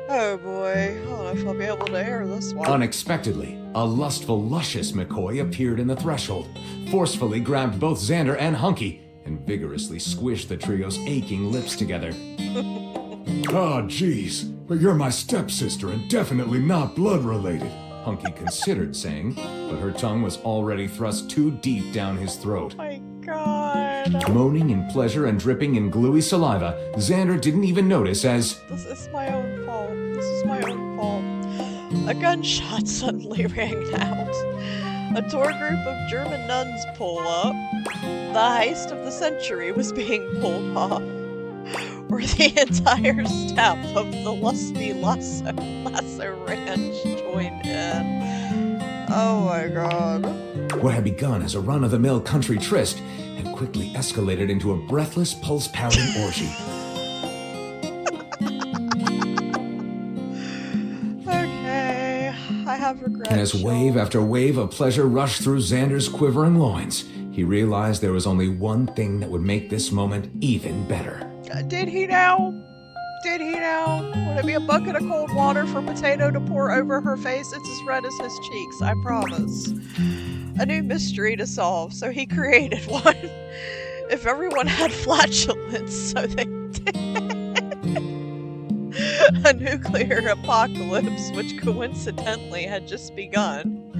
Oh boy. I don't know if I'll be able to air this one. Unexpectedly, a lustful, luscious McCoy appeared in the threshold, forcefully grabbed both Xander and Hunky, and vigorously squished the trio's aching lips together. Oh, jeez, but you're my stepsister and definitely not blood-related. Hunky considered saying, but her tongue was already thrust too deep down his throat. Oh my god. Moaning in pleasure and dripping in gluey saliva, Xander didn't even notice as... This is my own fault. This is my own fault. A gunshot suddenly rang out. A tour group of German nuns pull up. The heist of the century was being pulled off. Or the entire staff of the lusty Lasso Ranch joined in. Oh my god. What had begun as a run-of-the-mill country tryst had quickly escalated into a breathless, pulse-pounding orgy. Okay, I have regrets. And as wave after wave of pleasure rushed through Xander's quivering loins, he realized there was only one thing that would make this moment even better. Did he now? Did he now? Would it be a bucket of cold water for Potato to pour over her face? It's as red as his cheeks, I promise. A new mystery to solve, so he created one. If everyone had flatulence, so they did. A nuclear apocalypse, which coincidentally had just begun.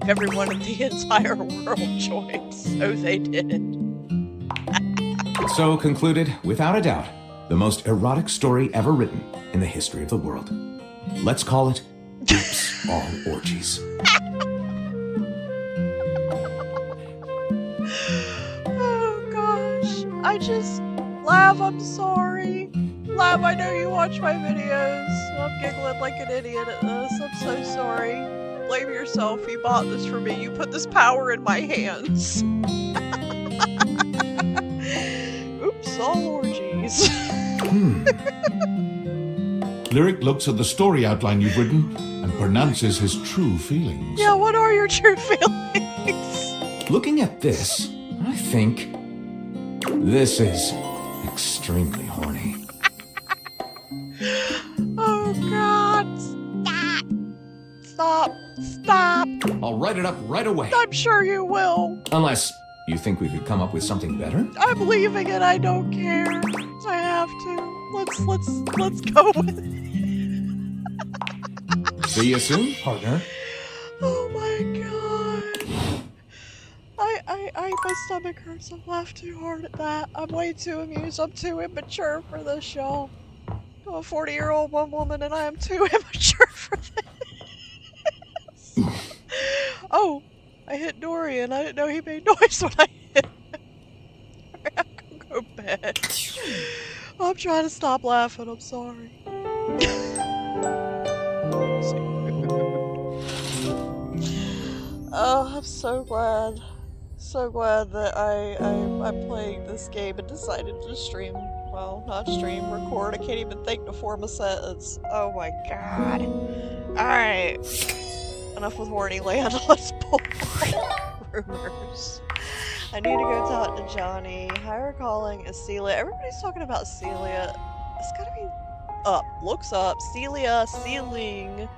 If everyone in the entire world joined, so they did. So concluded, without a doubt, the most erotic story ever written in the history of the world. Let's call it Oops, All Orgies. Oh gosh, Lav, I'm sorry. Lav, I know you watch my videos. I'm giggling like an idiot at this. I'm so sorry. Blame yourself. You bought this for me. You put this power in my hands. Oops, all orgies. Lyric looks at the story outline you've written and pronounces his true feelings. Yeah, what are your true feelings? Looking at this, I think this is extremely horny. Oh god, stop. Stop. I'll write it up right away. I'm sure you will. Unless you think we could come up with something better? I'm leaving it. I don't care. I have to. Let's go with it. See you soon, partner. Oh my god. My stomach hurts. I laughed too hard at that. I'm way too amused. I'm too immature for this, y'all. I'm a 40-year-old woman and I am too immature for this. Oh, I hit Dorian. I didn't know he made noise when I hit him. Alright, I'm gonna go to bed. I'm trying to stop laughing. I'm sorry. Oh. So glad. So glad that I'm playing this game and decided to stream. Well, not stream, record. I can't even think to form a sentence. Oh my god. Alright. Enough with horny land. Let's pull rumors. I need to go talk to Johnny. Higher calling is Celia. Everybody's talking about Celia. It's gotta be up. Looks up. Celia. Ceiling.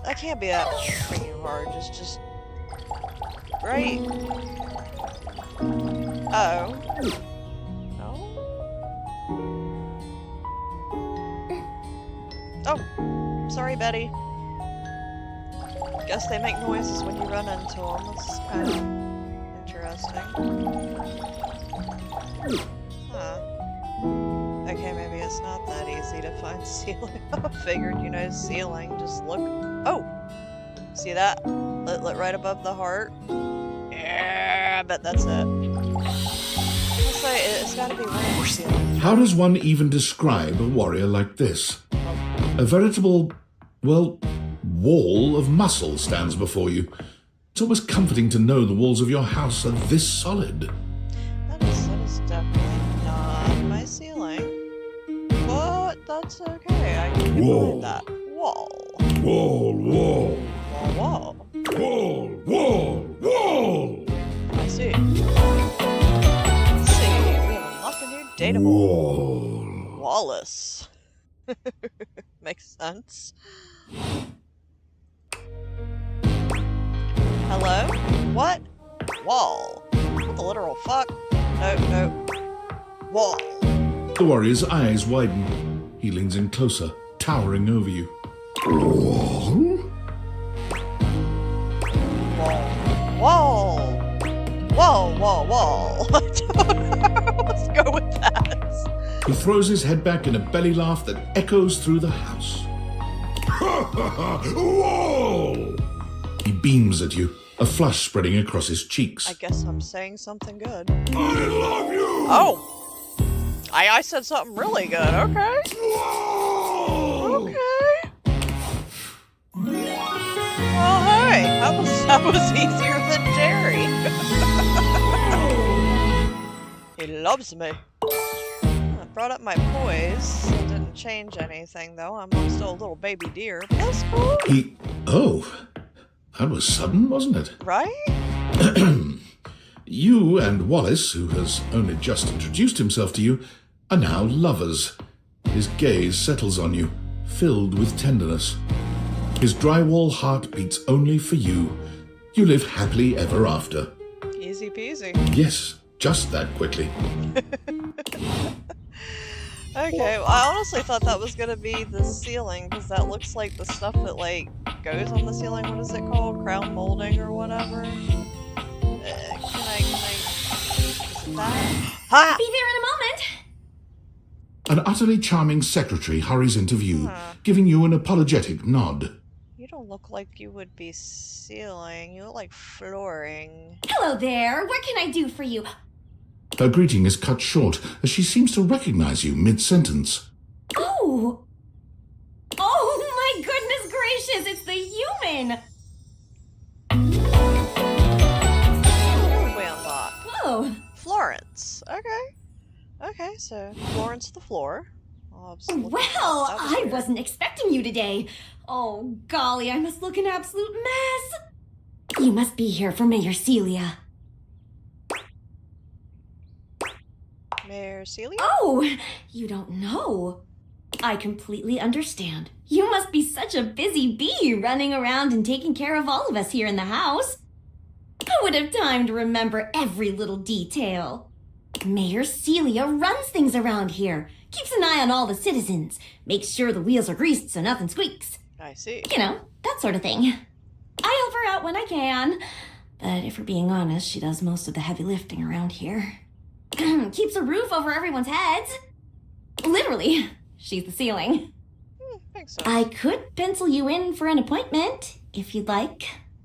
That can't be that freaking hard. Just... Right? Uh-oh. No? Oh. Sorry, Betty. Guess they make noises when you run into them. That's kind of interesting. Huh. Okay, maybe it's not that easy to find ceiling. I figured, you know, ceiling. Just look. Oh! See that? Lit right above the heart? Yeah, I bet that's it. Let's say it's gotta be one of the ceiling. How does one even describe a warrior like this? A veritable, well, wall of muscle stands before you. It's almost comforting to know the walls of your house are this solid. That is definitely not my ceiling. But that's okay. I can Wall. find that. Wall. Wall, wall, Wall. wall, wall, wall, I see. Let's see. We have unlocked a new data wall. Wallace. Makes sense. Hello? What? Wall. What the literal fuck? No. Wall. The warrior's eyes widen. He leans in closer, towering over you. Wall. Wall. I don't know. Let's go with that. He throws his head back in a belly laugh that echoes through the house. Wall! He beams at you, a flush spreading across his cheeks. I guess I'm saying something good. I love you! Oh! I said something really good, okay. Wall! Okay. Oh, hey! That was easier than Jerry. He loves me. I brought up my poise. It didn't change anything, though. I'm still a little baby deer. But that's cool. Oh, that was sudden, wasn't it? Right? You and Wallace, who has only just introduced himself to you, are now lovers. His gaze settles on you, filled with tenderness. His drywall heart beats only for you. You live happily ever after. Easy peasy. Yes, just that quickly. Okay, well, I honestly thought that was gonna be the ceiling, because that looks like the stuff that, like, goes on the ceiling. What is it called? Crown molding or whatever? Can I... Is it that? Ha! Be there in a moment. An utterly charming secretary hurries into view, giving you an apologetic nod. You don't look like you would be ceiling. You look like flooring. Hello there. What can I do for you? Her greeting is cut short as she seems to recognize you mid-sentence. Oh! Oh my goodness gracious! It's the human! We unlocked. Whoa! Florence. Okay, so Florence the floor. I'll just look at Well, that. That was I weird. wasn't expecting you today. Oh, golly, I must look an absolute mess. You must be here for Mayor Celia. Mayor Celia? Oh, you don't know. I completely understand. You must be such a busy bee running around and taking care of all of us here in the house. Who would have time to remember every little detail? Mayor Celia runs things around here, keeps an eye on all the citizens, makes sure the wheels are greased so nothing squeaks. I see. You know, that sort of thing. I help her out when I can, but if we're being honest, she does most of the heavy lifting around here. Keeps a roof over everyone's heads. Literally, she's the ceiling. Thanks so. I could pencil you in for an appointment, if you'd like.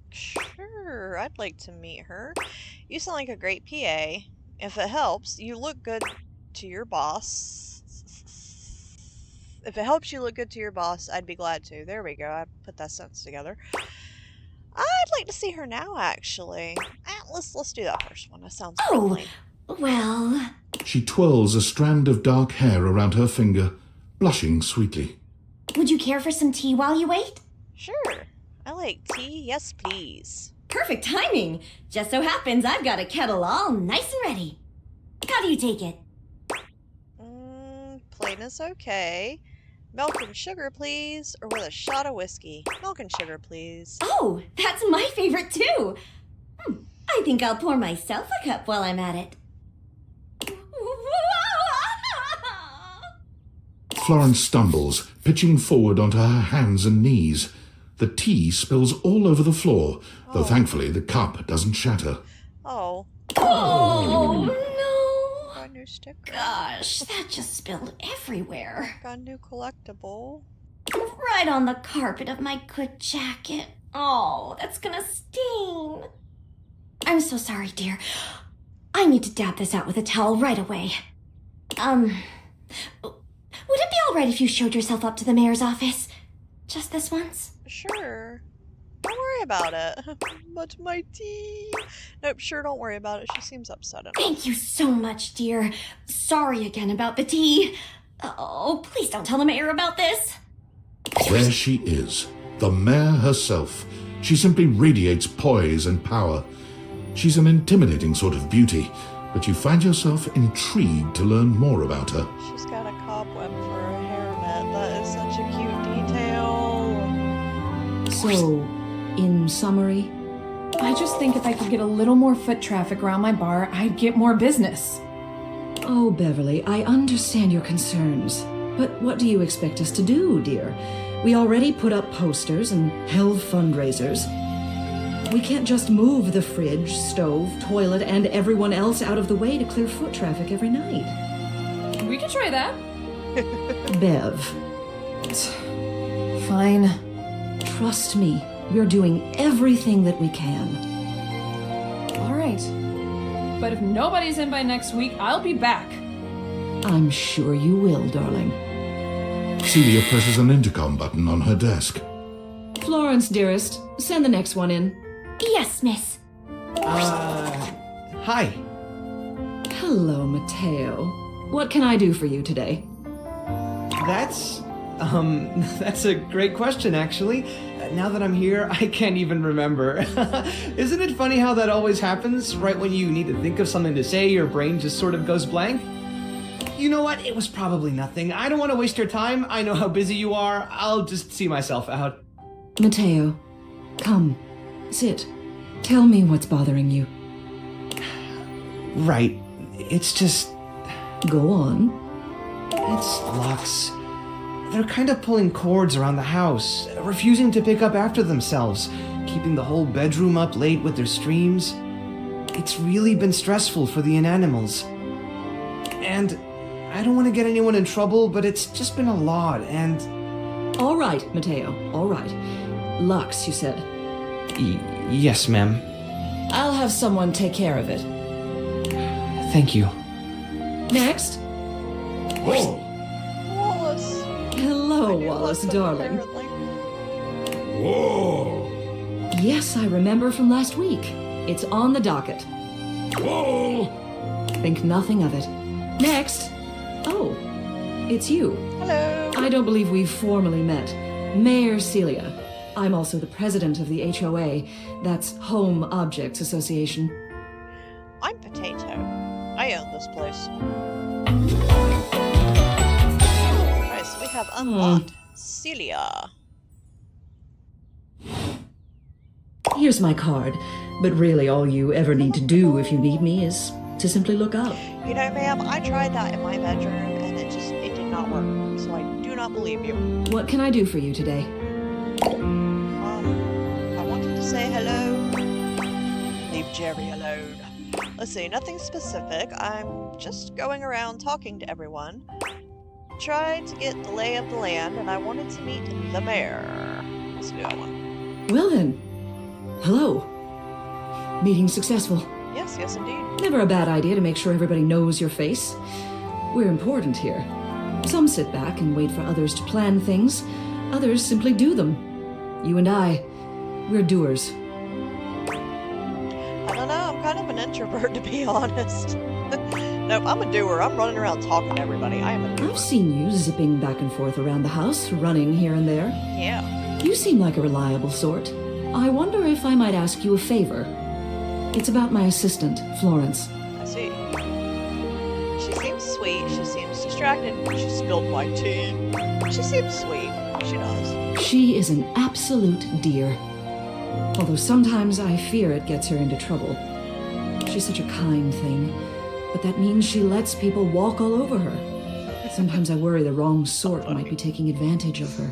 Sure, I'd like to meet her. You sound like a great PA. If it helps, you look good to your boss. If it helps you look good to your boss, I'd be glad to. There we go. I put that sentence together. I'd like to see her now, actually. Let's do that first one. That sounds Oh, friendly. well, She twirls a strand of dark hair around her finger, blushing sweetly. would you care for some tea while you wait? Sure. I like tea. Yes, please. Perfect timing. Just so happens I've got a kettle all nice and ready. How do you take it? Plain is okay. Milk and sugar, please. Or with a shot of whiskey. Milk and sugar, please. Oh, that's my favorite too. I think I'll pour myself a cup while I'm at it. Florence stumbles, pitching forward onto her hands and knees. The tea spills all over the floor, though thankfully the cup doesn't shatter. Oh, Oh, no. got a new sticker. Gosh, that just spilled everywhere. Got a new collectible. Right on the carpet of my good jacket. Oh, that's gonna sting. I'm so sorry, dear. I need to dab this out with a towel right away. Would it be alright if you showed yourself up to the mayor's office? Just this once? Sure. Don't worry about it. But my tea. Nope, sure, don't worry about it. She seems upset enough. Thank you so much, dear. Sorry again about the tea. Oh, please don't tell the mayor about this. There she is, the mayor herself. She simply radiates poise and power. She's an intimidating sort of beauty, but you find yourself intrigued to learn more about her. She's got a cobweb for a hairnet. That is such a cute detail. So, in summary, I just think if I could get a little more foot traffic around my bar, I'd get more business. Oh, Beverly, I understand your concerns. But what do you expect us to do, dear? We already put up posters and held fundraisers. We can't just move the fridge, stove, toilet, and everyone else out of the way to clear foot traffic every night. We could try that. Bev, Fine. trust me, we're doing everything that we can. All right. But if nobody's in by next week, I'll be back. I'm sure you will, darling. Celia presses an intercom button on her desk. Florence, dearest, send the next one in. Yes, miss. Hi. Hello, Mateo. What can I do for you today? That's a great question, actually. Now that I'm here, I can't even remember. Isn't it funny how that always happens? Right when you need to think of something to say, your brain just sort of goes blank? You know what? It was probably nothing. I don't want to waste your time. I know how busy you are. I'll just see myself out. Mateo, come, sit. Tell me what's bothering you. Right. It's just... Go on. It's Lux. They're kind of pulling cords around the house, refusing to pick up after themselves, keeping the whole bedroom up late with their streams. It's really been stressful for the inanimals. And I don't want to get anyone in trouble, but it's just been a lot, and... All right, Mateo, all right. Lux, you said. Yes, ma'am. I'll have someone take care of it. Thank you. Next. Whoa! Wallace. Hello, I knew Wallace, looked darling. apparently. Whoa! Yes, I remember from last week. It's on the docket. Whoa! Think nothing of it. Next. Oh, it's you. Hello. I don't believe we've formally met. Mayor Celia. I'm also the president of the HOA. That's Home Objects Association. I'm Potato. I own this place. Alright, so we have unlocked Celia. Here's my card. But really, all you ever need to do if you need me is to simply look up. You know, ma'am, I tried that in my bedroom and it did not work. So I do not believe you. What can I do for you today? I wanted to say hello. Leave Jerry alone. Let's see, nothing specific. I'm just going around talking to everyone. Tried to get the lay of the land, and I wanted to meet the mayor. Let's do that one. Well then, hello. Meeting successful. Yes, yes, indeed. Never a bad idea to make sure everybody knows your face. We're important here. Some sit back and wait for others to plan things. Others simply do them. You and I, we're doers. introvert, to be honest. Nope, I'm a doer. I'm running around talking to everybody. I am a doer. I've seen you zipping back and forth around the house, running here and there. Yeah. You seem like a reliable sort. I wonder if I might ask you a favor. It's about my assistant, Florence. I see. She seems sweet. She seems distracted. She spilled my tea. She seems sweet. She does. She is an absolute dear. Although sometimes I fear it gets her into trouble. She's such a kind thing, but that means she lets people walk all over her. Sometimes I worry the wrong sort might be taking advantage of her.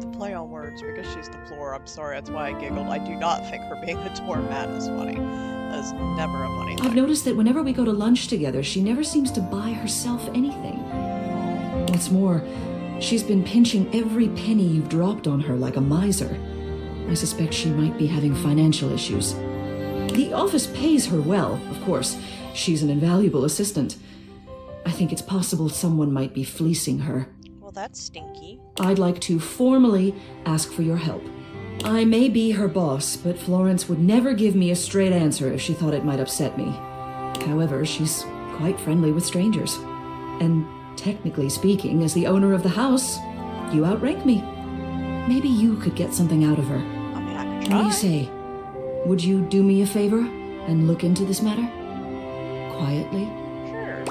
The play on words, because she's the floor. I'm sorry, that's why I giggled. I do not think her being a doormat is funny. That is never a funny thing. I've noticed that whenever we go to lunch together, she never seems to buy herself anything. What's more, she's been pinching every penny you've dropped on her like a miser. I suspect she might be having financial issues. The office pays her well, of course. She's an invaluable assistant. I think it's possible someone might be fleecing her. Well, that's stinky. I'd like to formally ask for your help. I may be her boss, but Florence would never give me a straight answer if she thought it might upset me. However, she's quite friendly with strangers. And technically speaking, as the owner of the house, you outrank me. Maybe you could get something out of her. I mean, I could What try. do you say? Would you do me a favor and look into this matter? Quietly? Sure.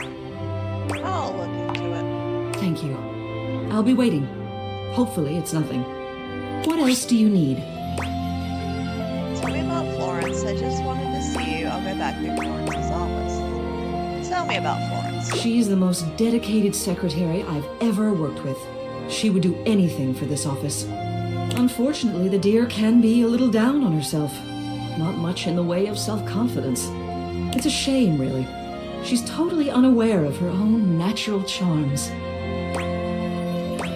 I'll look into it. Thank you. I'll be waiting. Hopefully it's nothing. What else do you need? Tell me about Florence. I just wanted to see you. I'll go back to Florence's office. Tell me about Florence. She's the most dedicated secretary I've ever worked with. She would do anything for this office. Unfortunately, the dear can be a little down on herself. Not much in the way of self-confidence. It's a shame, really. She's totally unaware of her own natural charms.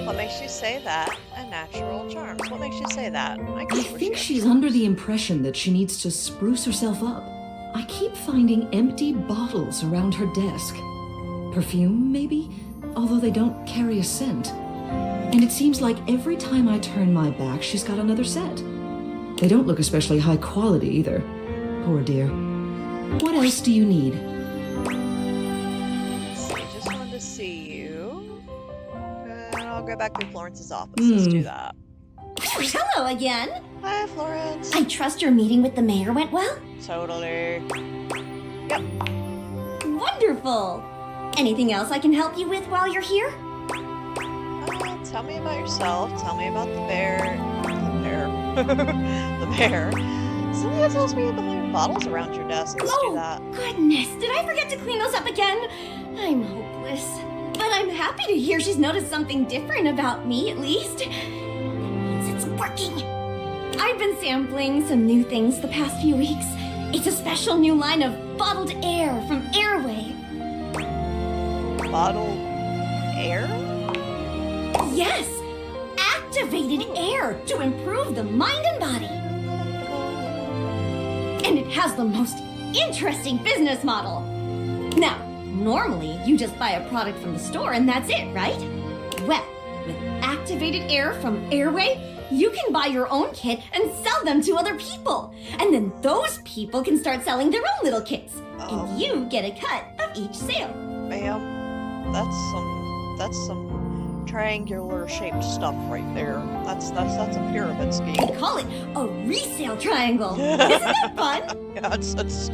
What makes you say that? A natural charms. What makes you say that? I think she's under the impression that she needs to spruce herself up. I keep finding empty bottles around her desk. Perfume, maybe? Although they don't carry a scent. And it seems like every time I turn my back, she's got another set. They don't look especially high quality either. Poor dear. What else do you need? I just wanted to see you. And I'll go back to Florence's office. Let's do that. Hello again. Hi, Florence. I trust your meeting with the mayor went well? Totally. Yep. Wonderful. Anything else I can help you with while you're here? Tell me about yourself. Tell me about the bear. The bear. Somebody tells me about the bottles around your desk. Let's do that. Goodness, did I forget to clean those up again? I'm hopeless. But I'm happy to hear she's noticed something different about me, at least. That means it's working. I've been sampling some new things the past few weeks. It's a special new line of bottled air from Airway. Bottled air? Yes! Activated air to improve the mind and body. And it has the most interesting business model. Now, normally you just buy a product from the store and that's it, right? Well, with activated air from Airway, you can buy your own kit and sell them to other people. And then those people can start selling their own little kits. And you get a cut of each sale. Ma'am, that's some triangular shaped stuff right there. That's a pyramid scheme. They call it a resale triangle. Isn't that fun? Yeah, that's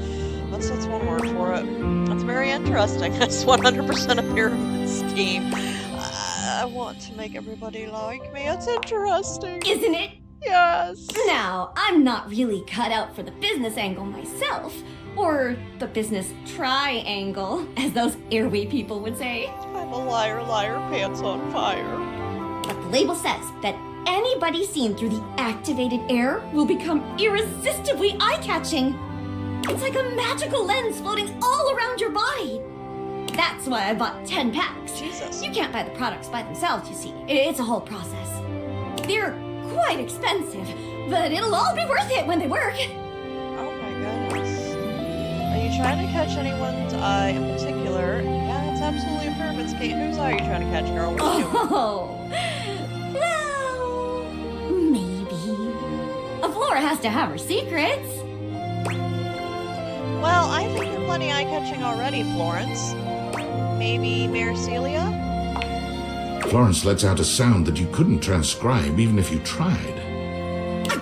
one word for it. That's very interesting. That's 100% a pyramid scheme. I want to make everybody like me. It's interesting. Isn't it? Yes. Now, I'm not really cut out for the business angle myself. Or the business triangle, as those Airway people would say. I'm a liar, liar, pants on fire. But the label says that anybody seen through the activated air will become irresistibly eye-catching. It's like a magical lens floating all around your body. That's why I bought 10 packs. Jesus. You can't buy the products by themselves, you see. It's a whole process. They're quite expensive, but it'll all be worth it when they work. Oh my goodness. Are you trying to catch anyone's eye in particular? Yeah, it's absolutely a pyramid scheme. Whose eye are you trying to catch, girl? What are you doing? Oh, well, maybe. A Flora has to have her secrets. Well, I think you're plenty eye-catching already, Florence. Maybe Mayor Celia? Florence lets out a sound that you couldn't transcribe even if you tried. I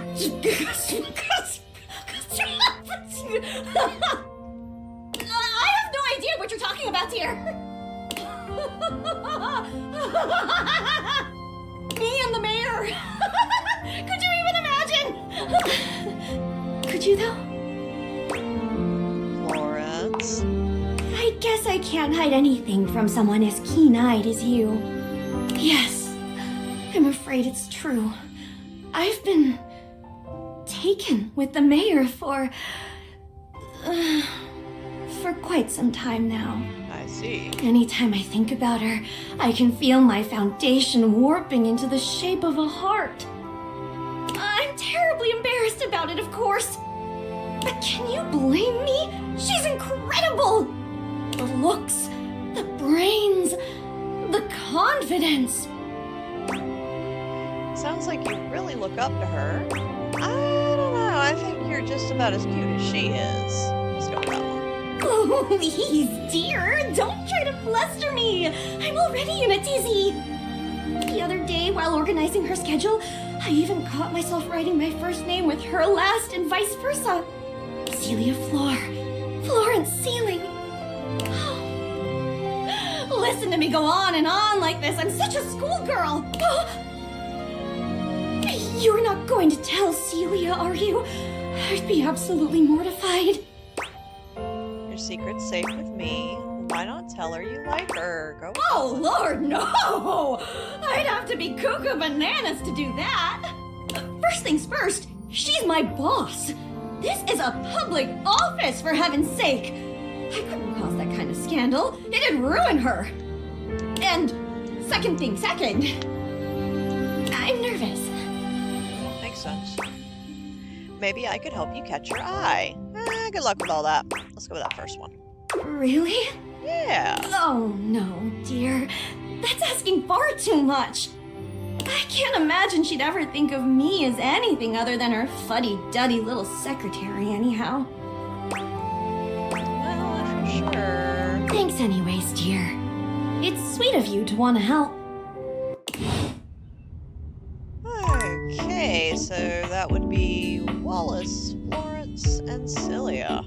have no idea what you're talking about, dear. Me and the mayor. Could you even imagine? Could you, though? Florence? I guess I can't hide anything from someone as keen-eyed as you. Yes, I'm afraid it's true. I've been taken with the mayor for quite some time now. I see. Anytime I think about her, I can feel my foundation warping into the shape of a heart. I'm terribly embarrassed about it, of course. But can you blame me? She's incredible! The looks, the brains, the confidence. Sounds like you really look up to her. I don't know. I think you're just about as cute as she is. Let's go with that one. Oh, please, dear. Don't try to fluster me. I'm already in a tizzy. The other day, while organizing her schedule, I even caught myself writing my first name with her last and vice versa. Celia Floor. Florence Ceiling. Listen to me go on and on like this. I'm such a schoolgirl. You're not going to tell Celia, are you? I'd be absolutely mortified. Your secret's safe with me. Why not tell her you like her? Go. Oh, Lord, no! I'd have to be cuckoo bananas to do that. First things first, she's my boss. This is a public office, for heaven's sake. I couldn't cause that kind of scandal. It'd ruin her. And second thing second, I'm nervous. Makes sense. Maybe I could help you catch your eye. Good luck with all that. Let's go with that first one. Really? Yeah. Oh, no, dear. That's asking far too much. I can't imagine she'd ever think of me as anything other than her fuddy-duddy little secretary, anyhow. Well, for sure. Thanks anyways, dear. It's sweet of you to want to help. Okay, so that would be Wallace, Florence, and Celia.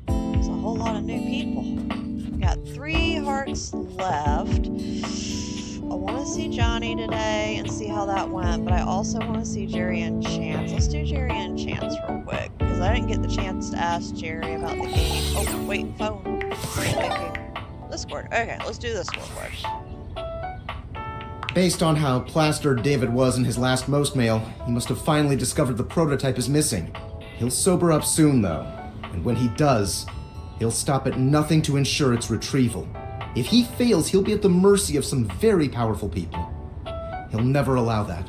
There's a whole lot of new people. Got 3 hearts left. I want to see Johnny today and see how that went, but I also want to see Jerry and Chance. Let's do Jerry and Chance real quick, because I didn't get the chance to ask Jerry about the game. Oh, wait, phone. Discord. Okay, let's do this real quick. Based on how plastered David was in his last most mail, he must have finally discovered the prototype is missing. He'll sober up soon, though, and when he does, he'll stop at nothing to ensure its retrieval. If he fails, he'll be at the mercy of some very powerful people. He'll never allow that.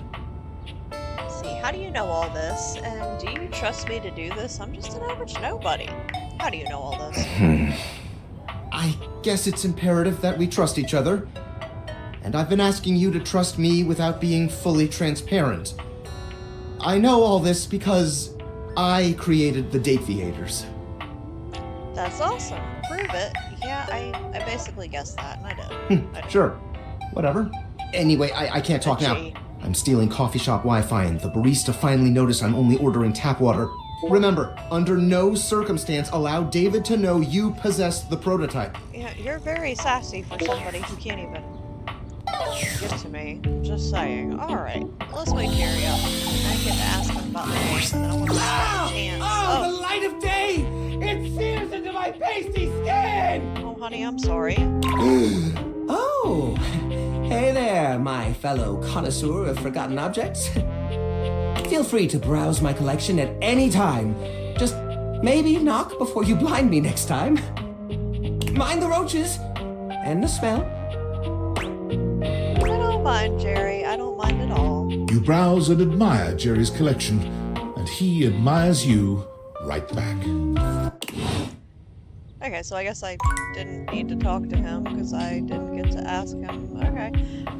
See, how do you know all this? And do you trust me to do this? I'm just an average nobody. How do you know all this? I guess it's imperative that we trust each other. And I've been asking you to trust me without being fully transparent. I know all this because I created the Dateviators. That's awesome. Prove it. Yeah, I basically guessed that, and I did. Sure. Whatever. Anyway, I can't talk now. I'm stealing coffee shop Wi-Fi, and the barista finally noticed I'm only ordering tap water. Remember, under no circumstance allow David to know you possessed the prototype. Yeah, you're very sassy for somebody who can't even give it to me. Just saying. Alright, let's wake Jerry up. I get to ask him about the game, and then I want to stop the chance. Oh, the light of day! It sears into my pasty skin! Oh, honey, I'm sorry. Oh, hey there, my fellow connoisseur of forgotten objects. Feel free to browse my collection at any time. Just maybe knock before you blind me next time. Mind the roaches and the smell. I don't mind, Jerry. I don't mind at all. You browse and admire Jerry's collection, and he admires you right back. Okay, so I guess I didn't need to talk to him because I didn't get to ask him. Okay,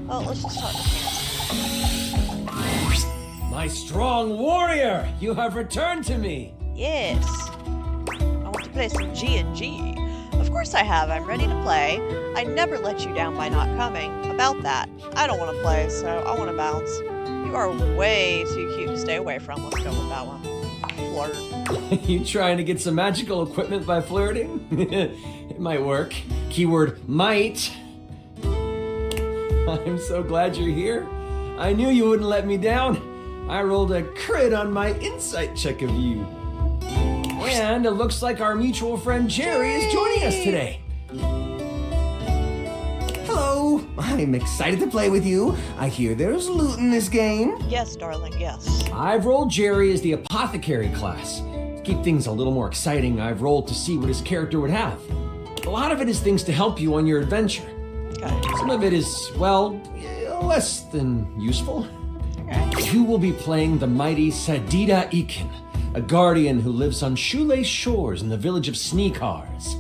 well, let's just talk to Chance. My strong warrior, you have returned to me. Yes. I want to to play some G&G. Of course I have. I'm ready to play. I never let you down by not coming. About that. I don't want to play, so I want to bounce. You are way too cute to stay away from. Let's go with that one. Flirt. You trying to get some magical equipment by flirting? It might work. Keyword might. I'm so glad you're here. I knew you wouldn't let me down. I rolled a crit on my insight check of you. And it looks like our mutual friend Jerry is joining us today. Hello, I'm excited to play with you. I hear there's loot in this game. Yes, darling, yes. I've rolled Jerry as the apothecary class. To keep things a little more exciting, I've rolled to see what his character would have. A lot of it is things to help you on your adventure. Okay. Some of it is, well, less than useful. Okay. You will be playing the mighty Sadida Ikin, a guardian who lives on shoelace shores in the village of Sneakars.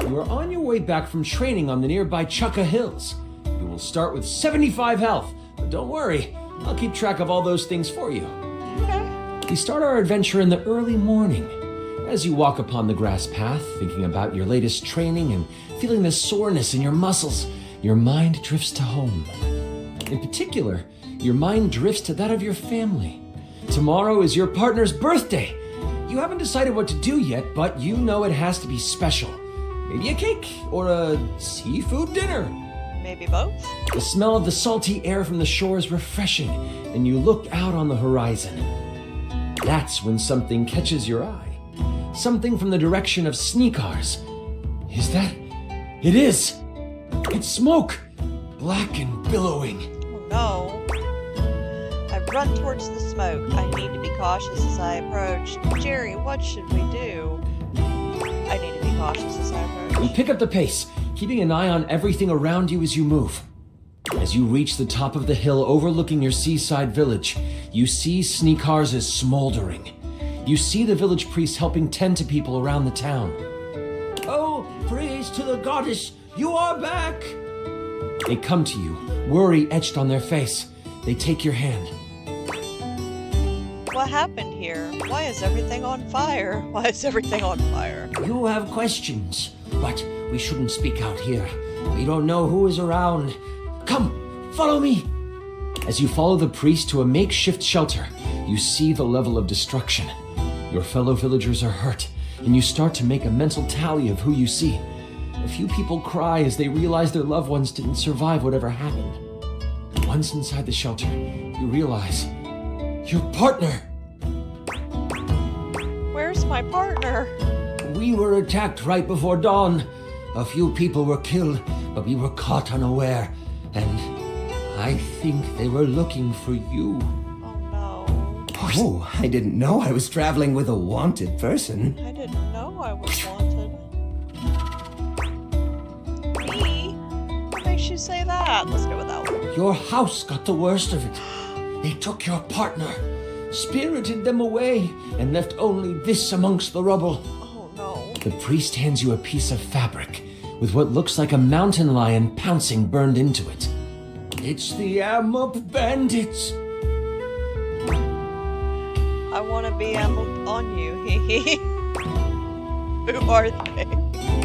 You are on your way back from training on the nearby Chukka Hills. You will start with 75 health, but don't worry, I'll keep track of all those things for you. Okay. We start our adventure in the early morning. As you walk upon the grass path, thinking about your latest training and feeling the soreness in your muscles, your mind drifts to home. In particular, your mind drifts to that of your family. Tomorrow is your partner's birthday. You haven't decided what to do yet, but you know it has to be special. Maybe a cake or a seafood dinner. Maybe both? The smell of the salty air from the shore is refreshing, and you look out on the horizon. That's when something catches your eye. Something from the direction of Sneakars. Is that? It is! It's smoke! Black and billowing. Oh no. I run towards the smoke. I need to be cautious as I approach. Jerry, what should we do? I need to be cautious as I approach. You pick up the pace, keeping an eye on everything around you as you move. As you reach the top of the hill overlooking your seaside village, you see Sneakars is smoldering. You see the village priest helping tend to people around the town. Oh, praise to the goddess, you are back! They come to you, worry etched on their face. They take your hand. What happened here? Why is everything on fire? Why is everything on fire? You have questions, but we shouldn't speak out here. We don't know who is around. Come, follow me. As you follow the priest to a makeshift shelter, you see the level of destruction. Your fellow villagers are hurt, and you start to make a mental tally of who you see. A few people cry as they realize their loved ones didn't survive whatever happened. Once inside the shelter, you realize your partner. Where's my partner? We were attacked right before dawn. A few people were killed, but we were caught unaware. And I think they were looking for you. Oh no. Oh, I didn't know I was traveling with a wanted person. I didn't know I was wanted. Me? What makes you say that? Let's go with that one. Your house got the worst of it. They took your partner, spirited them away, and left only this amongst the rubble. Oh no. The priest hands you a piece of fabric with what looks like a mountain lion pouncing burned into it. It's the Amup bandits. I want to be on you. Hee. Who are they?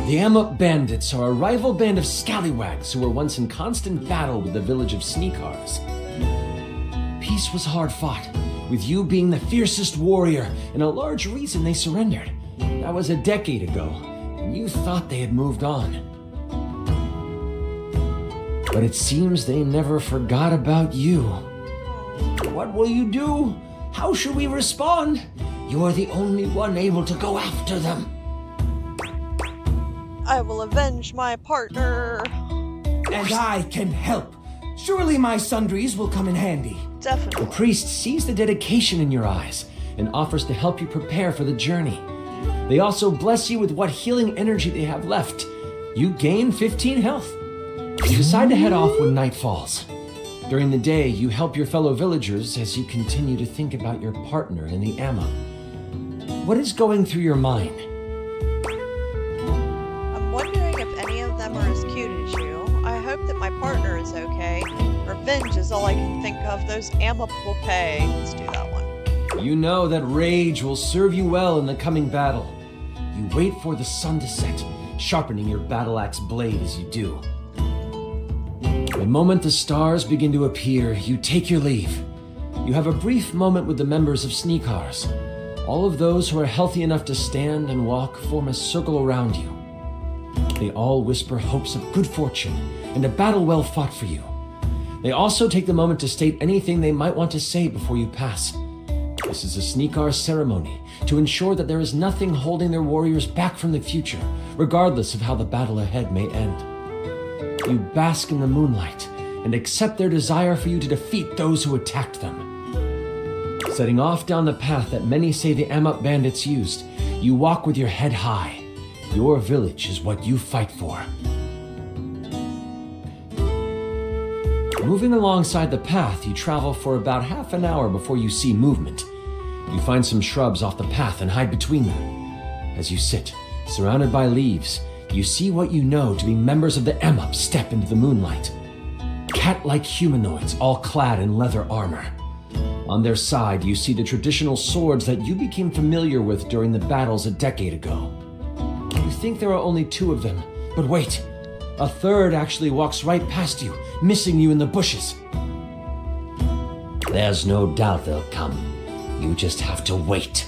The Amup bandits are a rival band of scallywags who were once in constant battle with the village of Sneakars. Peace was hard fought, with you being the fiercest warrior and a large reason they surrendered. That was a decade ago, and you thought they had moved on. But it seems they never forgot about you. What will you do? How should we respond? You are the only one able to go after them. I will avenge my partner. And I can help. Surely my sundries will come in handy. Definitely. The priest sees the dedication in your eyes and offers to help you prepare for the journey. They also bless you with what healing energy they have left. You gain 15 health. You decide to head off when night falls. During the day, you help your fellow villagers as you continue to think about your partner in the Amma. What is going through your mind? I'm wondering if any of them are as cute as you. I hope that my partner is okay. Revenge is all I can think of. Those Amup will pay. Let's do that one. You know that rage will serve you well in the coming battle. You wait for the sun to set, sharpening your battle axe blade as you do. The moment the stars begin to appear, you take your leave. You have a brief moment with the members of Sneakars. All of those who are healthy enough to stand and walk form a circle around you. They all whisper hopes of good fortune and a battle well fought for you. They also take the moment to state anything they might want to say before you pass. This is a Sneakar ceremony to ensure that there is nothing holding their warriors back from the future, regardless of how the battle ahead may end. You bask in the moonlight and accept their desire for you to defeat those who attacked them. Setting off down the path that many say the Amok bandits used, you walk with your head high. Your village is what you fight for. Moving alongside the path, you travel for about half an hour before you see movement. You find some shrubs off the path and hide between them. As you sit, surrounded by leaves, you see what you know to be members of the Amok step into the moonlight. Cat-like humanoids, all clad in leather armor. On their side, you see the traditional swords that you became familiar with during the battles a decade ago. You think there are only 2 of them, but wait. A third actually walks right past you, missing you in the bushes. There's no doubt they'll come. You just have to wait.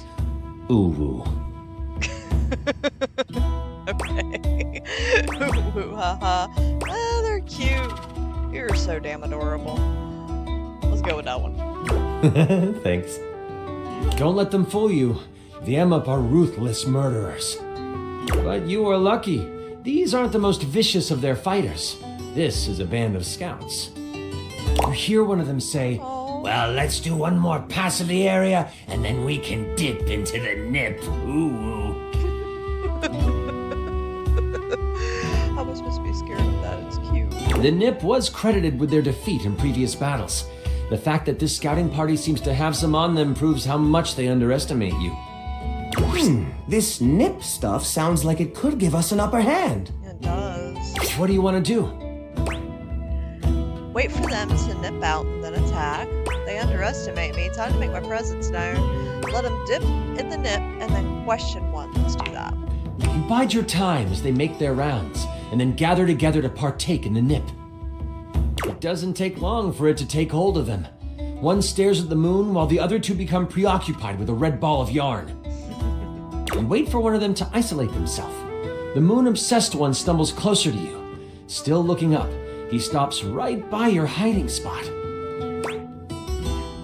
Ooh. Okay. Ooh, haha. Ah, they're cute. You're so damn adorable. Let's go with that one. Thanks. Don't let them fool you. The Amok are ruthless murderers. But you are lucky. These aren't the most vicious of their fighters. This is a band of scouts. You hear one of them say, "Well, let's do one more pass of the area, and then we can dip into the nip." Ooh. I was supposed to be scared of that. It's cute. The nip was credited with their defeat in previous battles. The fact that this scouting party seems to have some on them proves how much they underestimate you. This nip stuff sounds like it could give us an upper hand. It does. What do you want to do? Wait for them to nip out and then attack. They underestimate me. Time to make my presence known. Let them dip in the nip and then question one. Let's do that. You bide your time as they make their rounds, and then gather together to partake in the nip. It doesn't take long for it to take hold of them. One stares at the moon while the other 2 become preoccupied with a red ball of yarn. You wait for one of them to isolate himself. The moon-obsessed one stumbles closer to you. Still looking up, he stops right by your hiding spot.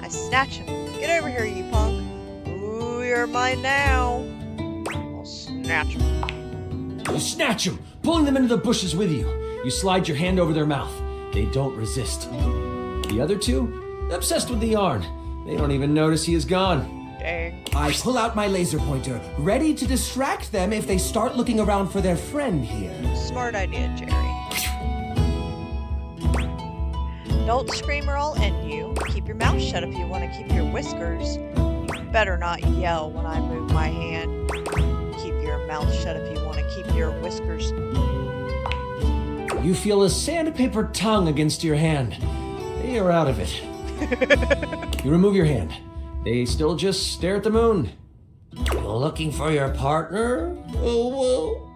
I snatch him. Get over here, you punk. Ooh, you're mine now. I'll snatch him. You snatch him, pulling them into the bushes with you. You slide your hand over their mouth. They don't resist. The other 2, obsessed with the yarn. They don't even notice he is gone. Dang. I pull out my laser pointer, ready to distract them if they start looking around for their friend here. Smart idea, Jerry. Don't scream or I'll end you. Keep your mouth shut if you want to keep your whiskers. You better not yell when I move my hand. Keep your mouth shut if you want to keep your whiskers. You feel a sandpaper tongue against your hand. They are out of it. You remove your hand. They still just stare at the moon. You looking for your partner? Oh,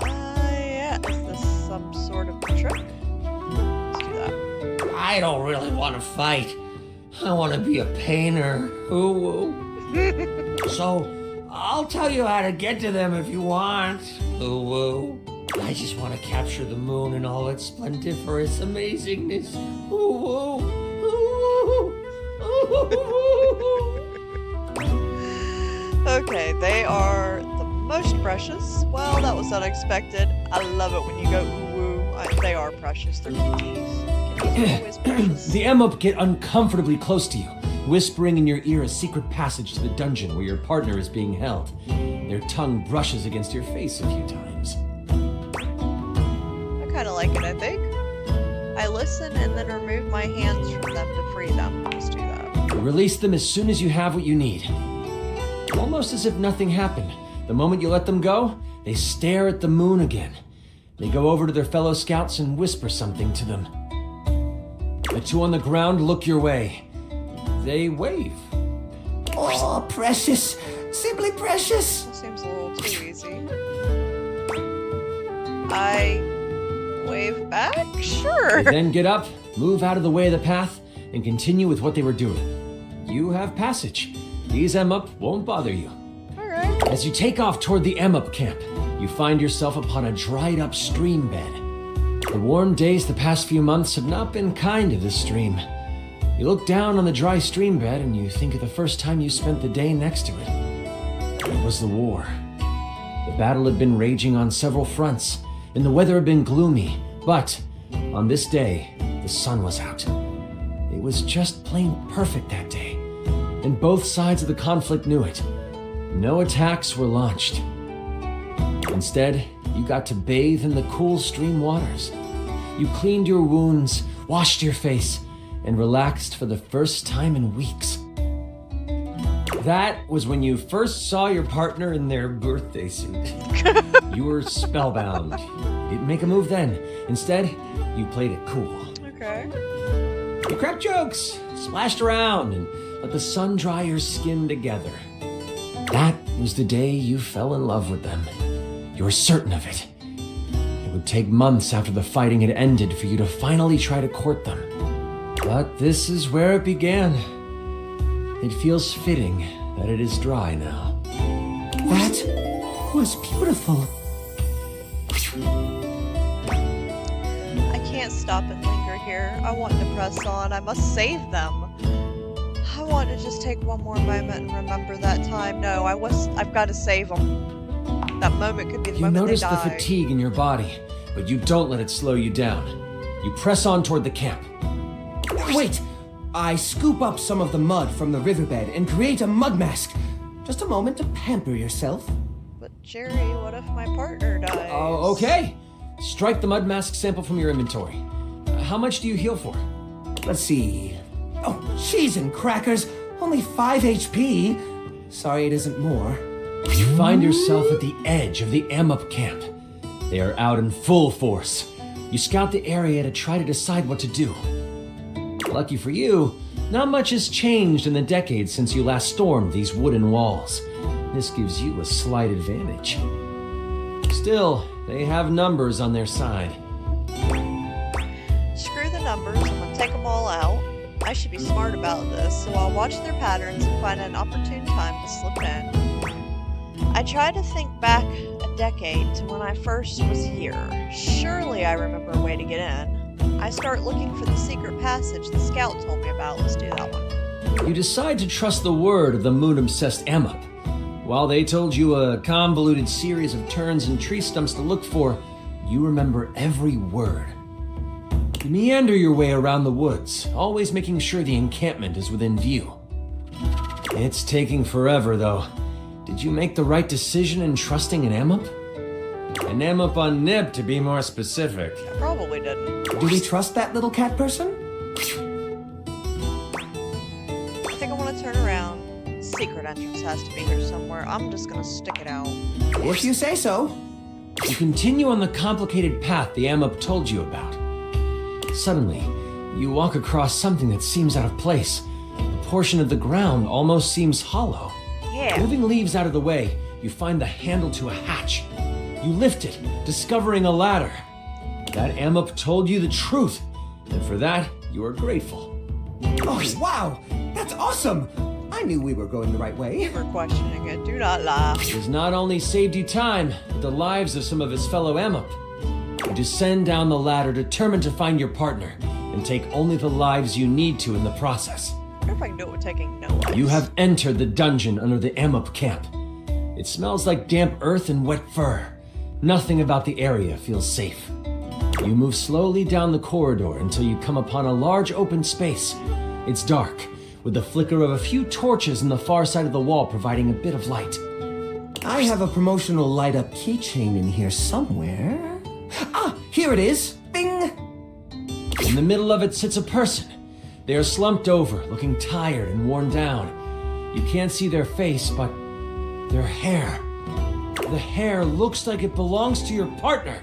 Yeah. Is this some sort of trick? Let's do that. I don't really want to fight. I want to be a painter. Ooh. So, I'll tell you how to get to them if you want. Ooh. I just want to capture the moon in all its splendiferous amazingness. Ooh. Okay, they are the most precious. Well, that was unexpected. I love it when you go woo. They are precious. They're kitties. Kitties are always precious. The Amok get uncomfortably close to you, whispering in your ear a secret passage to the dungeon where your partner is being held. Their tongue brushes against your face a few times. I kind of like it, I think. I listen and then remove my hands from them to free them. Let's do that. You release them as soon as you have what you need. Almost as if nothing happened. The moment you let them go, they stare at the moon again. They go over to their fellow scouts and whisper something to them. The 2 on the ground look your way. They wave. Oh, precious. Simply precious. That seems a little too easy. I wave back? Sure. They then get up, move out of the way of the path, and continue with what they were doing. You have passage. These M-Up won't bother you. Alright. As you take off toward the M-Up camp, you find yourself upon a dried-up stream bed. The warm days the past few months have not been kind to this stream. You look down on the dry stream bed and you think of the first time you spent the day next to it. It was the war. The battle had been raging on several fronts, and the weather had been gloomy, but on this day, the sun was out. It was just plain perfect that day, and both sides of the conflict knew it. No attacks were launched. Instead, you got to bathe in the cool stream waters. You cleaned your wounds, washed your face, and relaxed for the first time in weeks. That was when you first saw your partner in their birthday suit. You were spellbound. You didn't make a move then. Instead, you played it cool. Okay. You cracked jokes, splashed around, and let the sun dry your skin together. That was the day you fell in love with them. You were certain of it. It would take months after the fighting had ended for you to finally try to court them. But this is where it began. It feels fitting that it is dry now. That was beautiful. I can't stop and linger here. I want to press on. I must save them. I want to just take one more moment and remember that time. No, I've got to save them. That moment could be the You moment notice they the die. fatigue in your body, but you don't let it slow you down. You press on toward the camp. Wait! I scoop up some of the mud from the riverbed and create a mud mask. Just a moment to pamper yourself. But Jerry, what if my partner dies? Oh, okay. Strike the mud mask sample from your inventory. How much do you heal for? Let's see. Oh, cheese and crackers. Only 5 HP. Sorry it isn't more. You find yourself at the edge of the M-Up camp. They are out in full force. You scout the area to try to decide what to do. Lucky for you, not much has changed in the decades since you last stormed these wooden walls. This gives you a slight advantage. Still, they have numbers on their side. Screw the numbers, I'm gonna take them all out. I should be smart about this, so I'll watch their patterns and find an opportune time to slip in. I try to think back a decade to when I first was here. Surely I remember a way to get in. I start looking for the secret passage the scout told me about. Let's do that one. You decide to trust the word of the moon-obsessed M-Up. While they told you a convoluted series of turns and tree stumps to look for, you remember every word. You meander your way around the woods, always making sure the encampment is within view. It's taking forever, though. Did you make the right decision in trusting an M-Up? An M-Up on Nib, to be more specific. I probably didn't. Do we trust that little cat person? I think I want to turn around. Secret entrance has to be here somewhere. I'm just gonna stick it out. If you say so. You continue on the complicated path the M-Up told you about. Suddenly, you walk across something that seems out of place. A portion of the ground almost seems hollow. Yeah. Moving leaves out of the way, you find the handle to a hatch. You lift it, discovering a ladder. That M-Up told you the truth, and for that, you are grateful. Oh, wow! That's awesome! I knew we were going the right way. We're questioning it. Do not laugh. It has not only saved you time, but the lives of some of his fellow M-Up. You descend down the ladder, determined to find your partner, and take only the lives you need to in the process. I wonder if I can do it with taking no lives. You have entered the dungeon under the M-Up camp. It smells like damp earth and wet fur. Nothing about the area feels safe. You move slowly down the corridor until you come upon a large open space. It's dark, with the flicker of a few torches in the far side of the wall providing a bit of light. I have a promotional light-up keychain in here somewhere. Ah, here it is! Bing! In the middle of it sits a person. They are slumped over, looking tired and worn down. You can't see their face, but their hair. The hair looks like it belongs to your partner.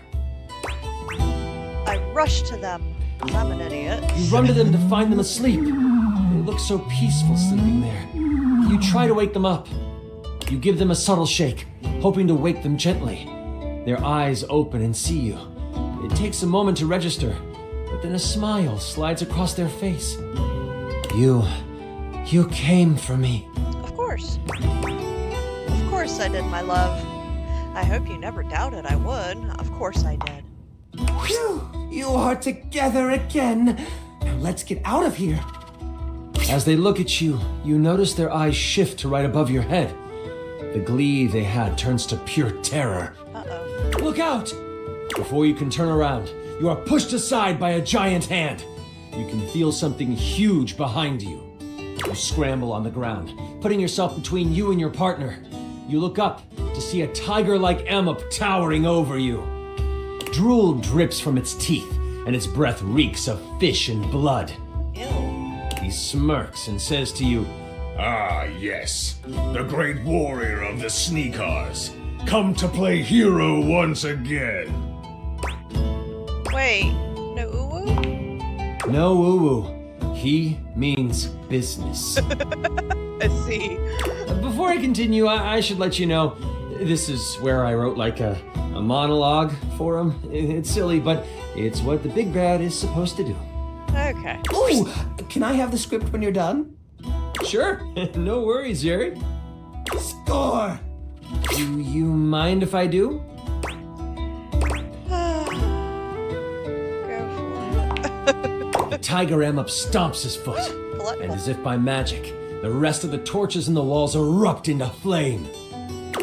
I rush to them, 'cause I'm an idiot. You run to them to find them asleep. They look so peaceful sleeping there. You try to wake them up. You give them a subtle shake, hoping to wake them gently. Their eyes open and see you. It takes a moment to register, but then a smile slides across their face. You came for me. Of course. Of course I did, my love. I hope you never doubted I would. Of course I did. Phew! You are together again. Now let's get out of here. As they look at you, you notice their eyes shift to right above your head. The glee they had turns to pure terror. Uh-oh. Look out! Before you can turn around, you are pushed aside by a giant hand. You can feel something huge behind you. You scramble on the ground, putting yourself between you and your partner. You look up to see a tiger-like Emp towering over you. Drool drips from its teeth, and its breath reeks of fish and blood. Ew. He smirks and says to you, Ah, yes, the great warrior of the Sneakers, come to play hero once again. Wait, no uwu? "No woo-woo. He means business." I see. Before I continue, I should let you know, this is where I wrote like a monologue for him. It's silly, but it's what the big bad is supposed to do. Okay. Ooh, can I have the script when you're done? Sure, no worries, Jerry. Score! Do you mind if I do? Go for The tiger Emp stomps his foot, it. and as if by magic, the rest of the torches in the walls erupt into flame.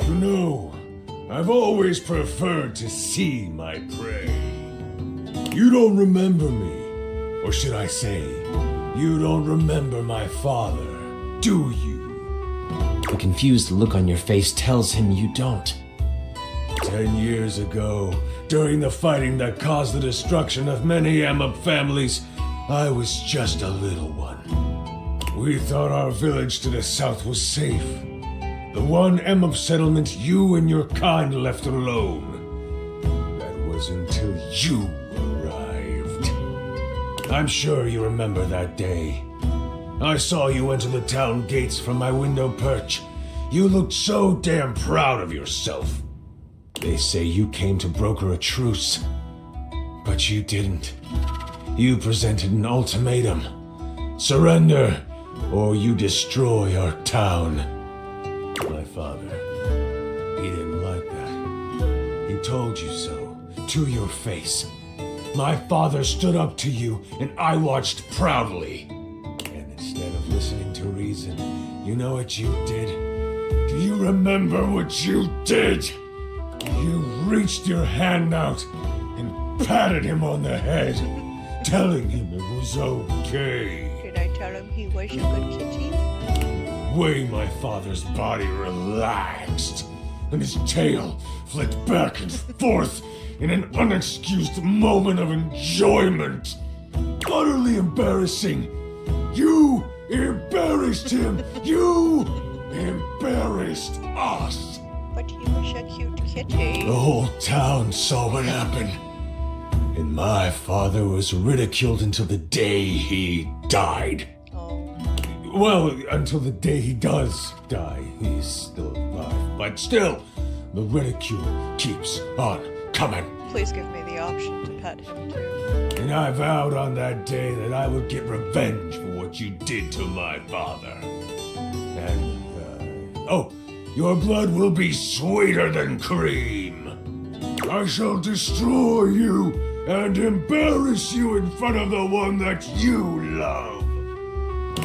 No, I've always preferred to see my prey. You don't remember me, or should I say, you don't remember my father, do you? The confused look on your face tells him you don't. 10 years ago, during the fighting that caused the destruction of many Emp families, I was just a little one. We thought our village to the south was safe. The one Emp settlement you and your kind left alone. That was until you arrived. I'm sure you remember that day. I saw you enter the town gates from my window perch. You looked so damn proud of yourself. They say you came to broker a truce, but you didn't. You presented an ultimatum. Surrender, or you destroy our town. My father, he didn't like that. He told you so, to your face. My father stood up to you, and I watched proudly. And instead of listening to reason, you know what you did? Do you remember what you did? You reached your hand out and patted him on the head, telling him it was okay. Did I tell him he was a good kitty? Way my father's body relaxed, and his tail flicked back and forth in an unexcused moment of enjoyment. Utterly embarrassing. You embarrassed him. You embarrassed us. But he was a cute kitty. The whole town saw what happened. And my father was ridiculed until the day he died. Oh. Well, until the day he does die. He's still alive. But still, the ridicule keeps on coming. Please give me the option to pet him too. And I vowed on that day that I would get revenge for what you did to my father. And, your blood will be sweeter than cream. I shall destroy you and embarrass you in front of the one that you love.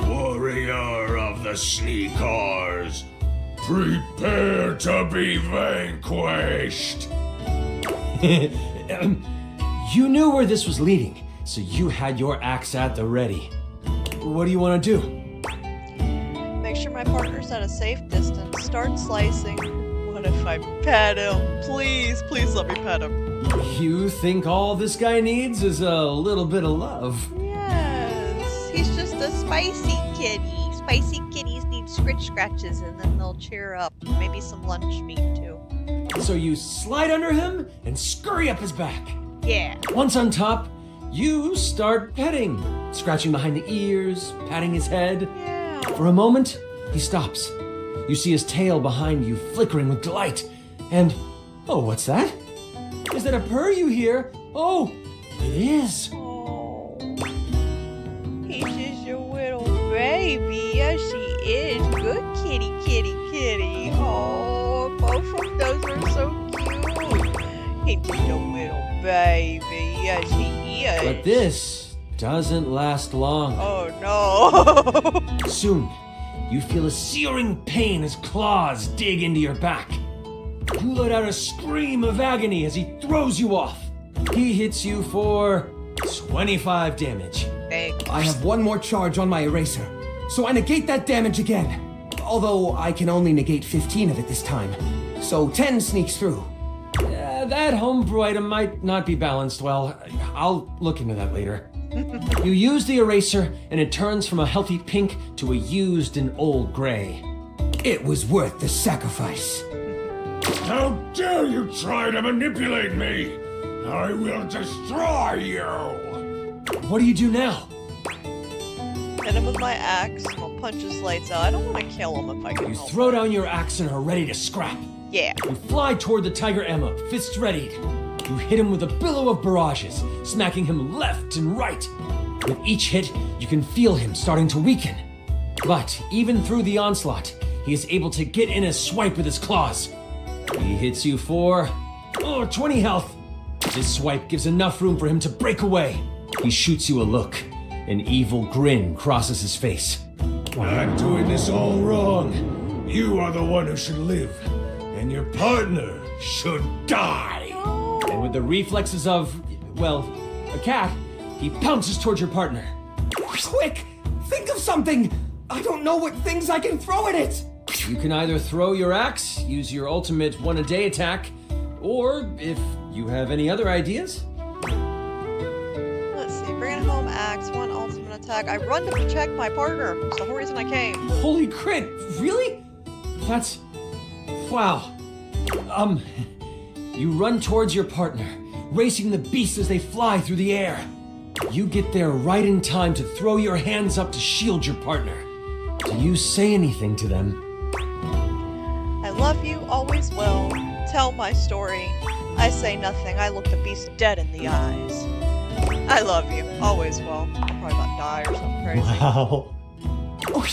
Warrior of the Sneakers, prepare to be vanquished. You knew where this was leading, so you had your axe at the ready. What do you want to do? Make sure my partner's at a safe distance. Start slicing. What if I pet him? Please, please let me pet him. You think all this guy needs is a little bit of love? Yes. He's just a spicy kitty. Spicy kitties need scratches and then they'll cheer up. Maybe some lunch meat too. So you slide under him and scurry up his back. Yeah. Once on top, you start petting, scratching behind the ears, patting his head. Yeah. For a moment, he stops, you see his tail behind you flickering with delight. And, oh, what's that? Is that a purr you hear? Oh, it is. Oh, he's just a little baby. Yes, he is. Good kitty, kitty, kitty. Oh, both of those are so cute. He's just a little baby. Yes, he is. But this doesn't last long. Oh, no. Soon, you feel a searing pain as claws dig into your back. You let out a scream of agony as he throws you off. He hits you for 25 damage. Thanks. I have one more charge on my eraser, so I negate that damage again. Although I can only negate 15 of it this time, so 10 sneaks through. That homebrew item might not be balanced well. I'll look into that later. You use the eraser, and it turns from a healthy pink to a used and old gray. It was worth the sacrifice. How dare you try to manipulate me! I will destroy you! What do you do now? Hit him with my axe. I'll punch his lights out. I don't want to kill him if I can. You help throw it. down your axe and are ready to scrap. Yeah. You fly toward the tiger Emma, fists readied. You hit him with a billow of barrages, smacking him left and right. With each hit, you can feel him starting to weaken. But even through the onslaught, he is able to get in a swipe with his claws. He hits you for 20 health. This swipe gives enough room for him to break away. He shoots you a look. An evil grin crosses his face. I'm doing this all wrong. You are the one who should live, and your partner should die. And with the reflexes of, well, a cat, he pounces towards your partner. Quick! Think of something! I don't know what things I can throw at it! You can either throw your axe, use your ultimate one-a-day attack, or if you have any other ideas. Let's see. Bring it home, axe. One ultimate attack. I run to protect my partner. It's the whole reason I came. Holy crit! Really? That's... wow. You run towards your partner, racing the beasts as they fly through the air. You get there right in time to throw your hands up to shield your partner. Do you say anything to them? I love you, always will. Tell my story. I say nothing. I look the beast dead in the eyes. I love you, always will. I'll probably about die or something crazy. Wow. Oh,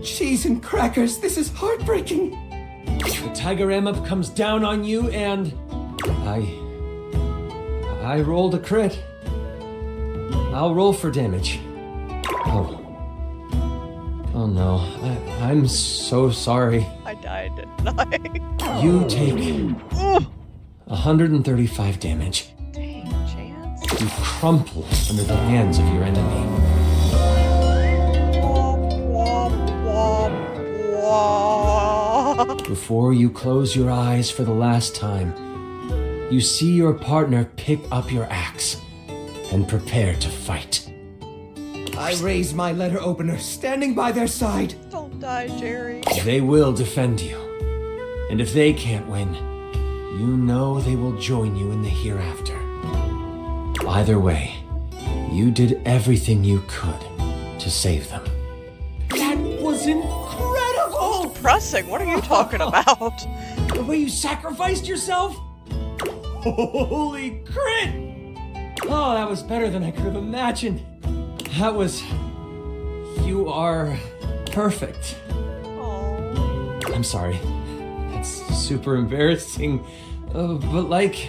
cheese and crackers, this is heartbreaking. The tiger Emma comes down on you and... I rolled a crit. I'll roll for damage. Oh no, I'm so sorry. I died, didn't I? You take 135 damage. Dang, Chance. You crumple under the hands of your enemy. Womp, womp, womp. Before you close your eyes for the last time, you see your partner pick up your axe and prepare to fight. I raise my letter opener, standing by their side. Don't die, Jerry. They will defend you. And if they can't win, you know they will join you in the hereafter. Either way, you did everything you could to save them. That was incredible! Depressing. What are you talking about? The way you sacrificed yourself? Holy crit! Oh, that was better than I could have imagined. That was... You are perfect. Oh. I'm sorry. That's super embarrassing. But like,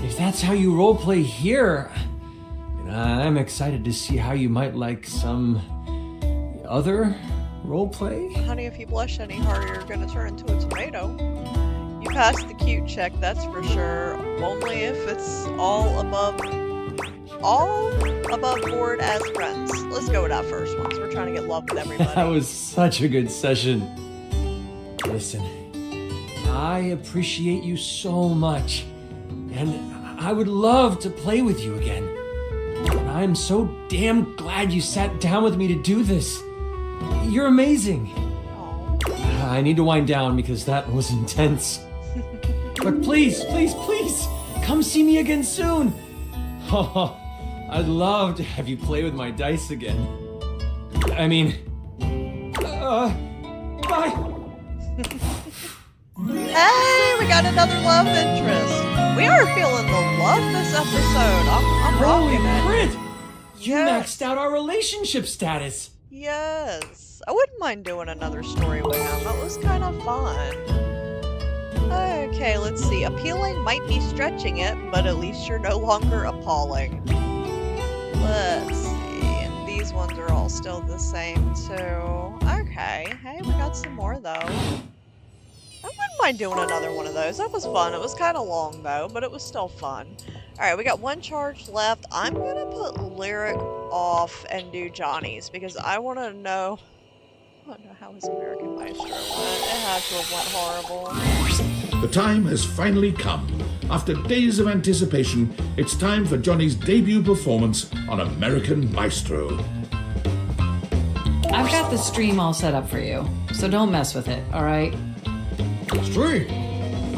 if that's how you roleplay here, I'm excited to see how you might like some other roleplay. Honey, if you blush any harder, you're gonna turn into a tomato. You passed the cute check, that's for sure. Only if it's all above board as friends. Let's go with that first one, 'cause we're trying to get love with everybody. That was such a good session. Listen, I appreciate you so much, and I would love to play with you again. And I'm so damn glad you sat down with me to do this. You're amazing. Aw. I need to wind down because that was intense. But please, please, please, come see me again soon. Oh, I'd love to have you play with my dice again. I mean, bye. Hey, we got another love interest. We are feeling the love this episode. I'm Holy rocking it. Brit! You Yes. maxed out our relationship status. Yes. I wouldn't mind doing another story with him. That was kind of fun. Okay, let's see. Appealing might be stretching it, but at least you're no longer appalling. Let's see. And these ones are all still the same, too. Okay. Hey, we got some more, though. I wouldn't mind doing another one of those. That was fun. It was kind of long, though, but it was still fun. Alright, we got one charge left. I'm going to put Lyric off and do Johnny's, because I want to know... I don't know how his American Maestro went. It had to have went horrible. The time has finally come. After days of anticipation, it's time for Johnny's debut performance on American Maestro. I've got the stream all set up for you, so don't mess with it, alright? Stream?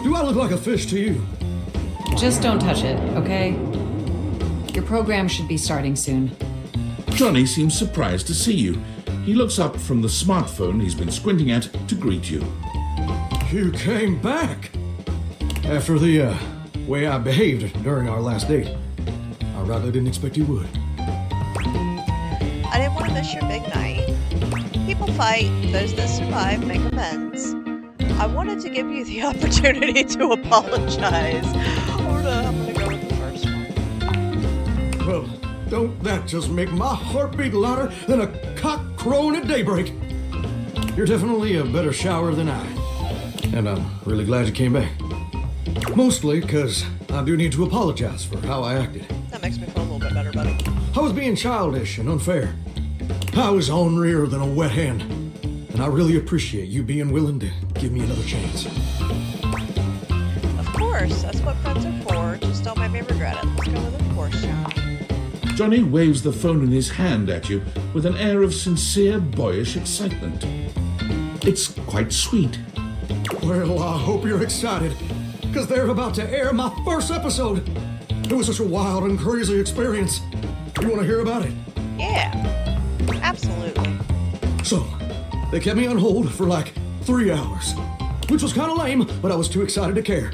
Do I look like a fish to you? Just don't touch it, okay? Your program should be starting soon. Johnny seems surprised to see you. He looks up from the smartphone he's been squinting at to greet you. You came back! After the, way I behaved during our last date. I rightly didn't expect you would. I didn't want to miss your big night. People fight. Those that survive make amends. I wanted to give you the opportunity to apologize. I'm gonna go with the first one. Well, don't that just make my heart beat louder than a cock crowing at daybreak? You're definitely a better shower than I. And I'm really glad you came back. Mostly because I do need to apologize for how I acted. That makes me feel a little bit better, buddy. I was being childish and unfair. I was ornerier than a wet hen. And I really appreciate you being willing to give me another chance. Of course, that's what friends are for. Just don't make me regret it. Let's go with of course, Johnny. Johnny waves the phone in his hand at you with an air of sincere, boyish excitement. It's quite sweet. Well, I hope you're excited, because they're about to air my first episode. It was such a wild and crazy experience. You want to hear about it? Yeah, absolutely. So, they kept me on hold for like 3 hours, which was kind of lame, but I was too excited to care.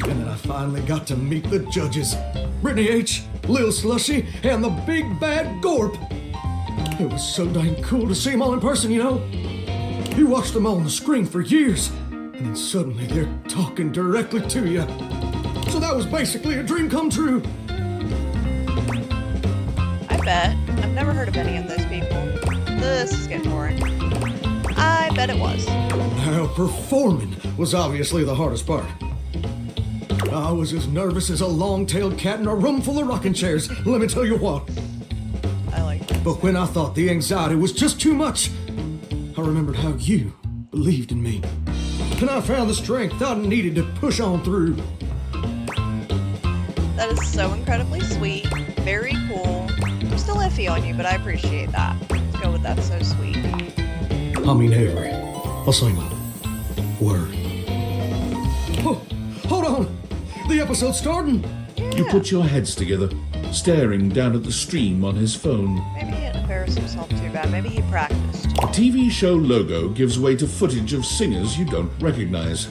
And then I finally got to meet the judges. Brittany H., Lil Slushy, and the big bad Gorp. It was so dang cool to see them all in person, you know? You watched them all on the screen for years, and then suddenly they're talking directly to you. So that was basically a dream come true. I bet. I've never heard of any of those people. This is getting boring. I bet it was. Now, performing was obviously the hardest part. I was as nervous as a long-tailed cat in a room full of rocking chairs, let me tell you what. I like that. But when I thought the anxiety was just too much, I remembered how you believed in me. And I found the strength I needed to push on through. That is so incredibly sweet. Very cool. I'm still iffy on you, but I appreciate that. Let's go with that. So sweet. I mean every single word. Oh, hold on! The episode's starting! You put your heads together, staring down at the stream on his phone. Maybe he didn't embarrass himself too bad. Maybe he practiced. The TV show logo gives way to footage of singers you don't recognize.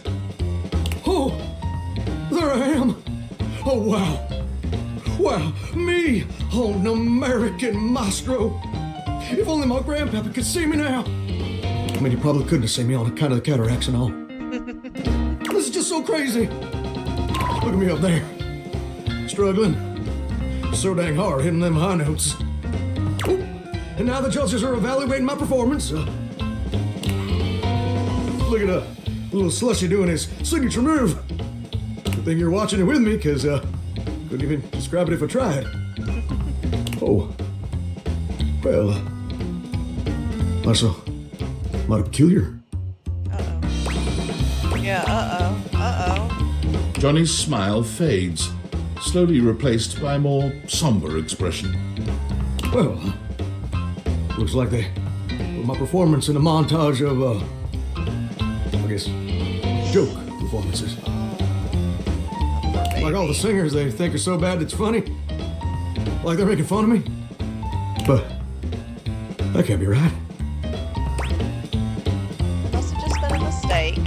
Oh, there I am! Oh, wow! Wow, me on American Maestro! If only my grandpapa could see me now! I mean, he probably couldn't have seen me on account of the cataracts and all. This is just so crazy! Look at me up there. Struggling. So dang hard hitting them high notes. Oh, and now the judges are evaluating my performance. Look at little Slushy doing his signature move. Good thing you're watching it with me, because couldn't even describe it if I tried. Oh. Well, that's a lot peculiar. Uh-oh. Yeah, uh-oh. Johnny's smile fades, slowly replaced by a more somber expression. Well, looks like they put my performance in a montage of, I guess, joke performances. Like all the singers they think are so bad it's funny. Like they're making fun of me. But that can't be right. Must have just been a mistake.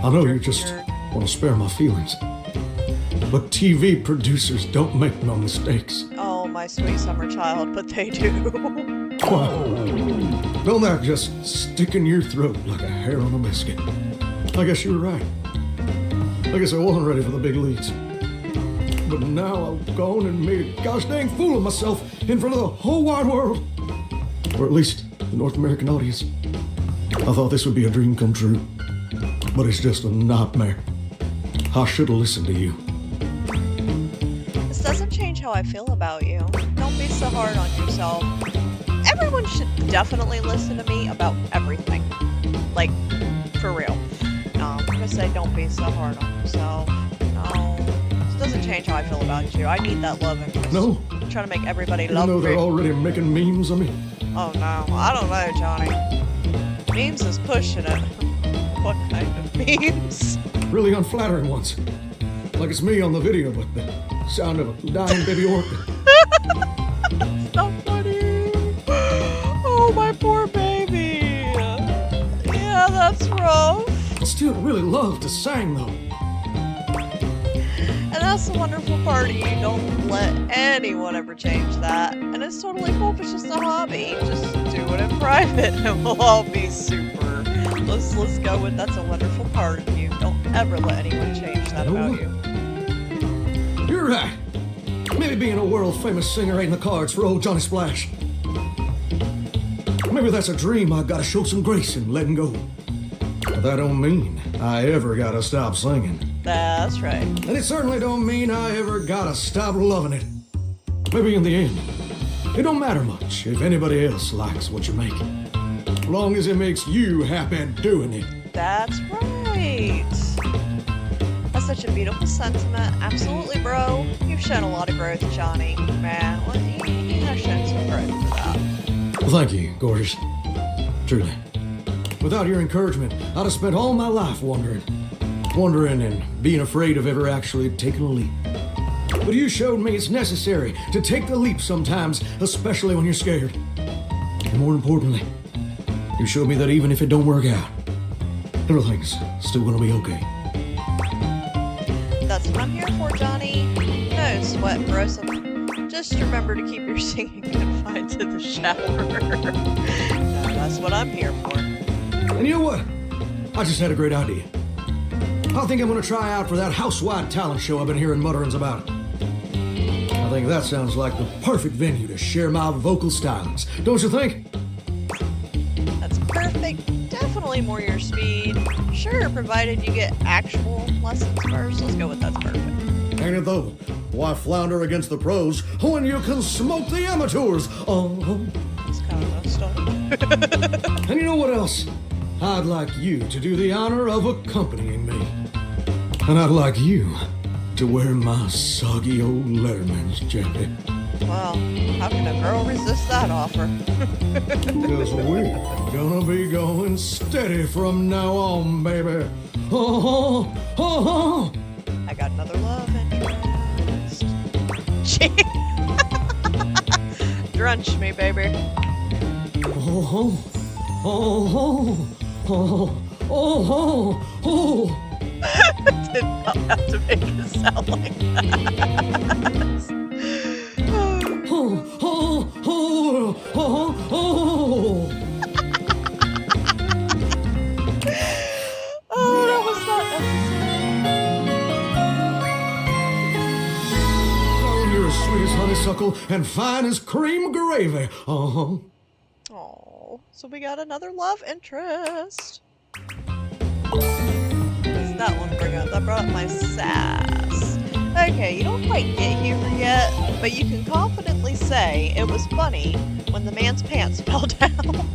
I know you just want to spare my feelings. But TV producers don't make no mistakes. Oh, my sweet summer child, but they do. Wow. Don't that just stick in your throat like a hair on a biscuit? I guess you were right. I guess I wasn't ready for the big leagues. But now I've gone and made a gosh dang fool of myself in front of the whole wide world. Or at least the North American audience. I thought this would be a dream come true. But it's just a nightmare. I should have listened to you. This doesn't change how I feel about you. Don't be so hard on yourself. Everyone should definitely listen to me about everything. Like, for real. No, I'm gonna say don't be so hard on yourself. No. This doesn't change how I feel about you. I need that love interest. No? I'm trying to make everybody Even love though me. they're already making memes of me. Oh no, I don't know, Johnny. Memes is pushing it. What kind of memes? Really unflattering ones. Like it's me on the video, but the sound of a dying baby orca. It's not funny. Oh, my poor baby. Yeah, that's rough. I'd still really love to sing, though. And that's the wonderful part of you. Don't let anyone ever change that. And it's totally cool if it's just a hobby. Just do it in private and we'll all be super. Let's go with that's a wonderful part of you. Don't ever let anyone change that about you. You're right. Maybe being a world-famous singer ain't in the cards for old Johnny Splash. Maybe that's a dream I gotta show some grace in letting go. But that don't mean I ever gotta stop singing. That's right. And it certainly don't mean I ever gotta stop loving it. Maybe in the end, it don't matter much if anybody else likes what you make. As long as it makes you happy doing it. That's right. That's such a beautiful sentiment. Absolutely, bro. You've shown a lot of growth, Johnny. Man, well, you have shown some growth for that. Well, thank you, gorgeous. Truly. Without your encouragement, I'd have spent all my life wondering and being afraid of ever actually taking a leap. But you showed me it's necessary to take the leap sometimes, especially when you're scared. And more importantly, you showed me that even if it don't work out, everything's still gonna be okay. That's what I'm here for, Johnny. No sweat, bro. So just remember to keep your singing confined to the shower. No, that's what I'm here for. And you know what? I just had a great idea. I think I'm gonna try out for that house-wide talent show I've been hearing mutterings about. I think that sounds like the perfect venue to share my vocal stylings. Don't you think? That's perfect. Definitely more your speed. Sure, provided you get actual lessons first. Let's go with that's perfect. Ain't it though? Why flounder against the pros when you can smoke the amateurs? It's kind of messed up. And you know what else? I'd like you to do the honor of accompanying me. And I'd like you to wear my soggy old Letterman's jacket. Well, how can a girl resist that offer? Because we're gonna be going steady from now on, baby. Oh, oh, oh. I got another love interest. Drunch me, baby. Oh, oh, oh, oh, oh, oh. Did not have to make it sound like that. Oh, oh, oh, oh, oh. Oh, that was not necessary. Oh, you're as sweet as honeysuckle and fine as cream gravy. Uh-huh. Oh, so we got another love interest. What's that one bring up? That brought up my sass. Okay, you don't quite get humor yet, but you can confidently say it was funny when the man's pants fell down.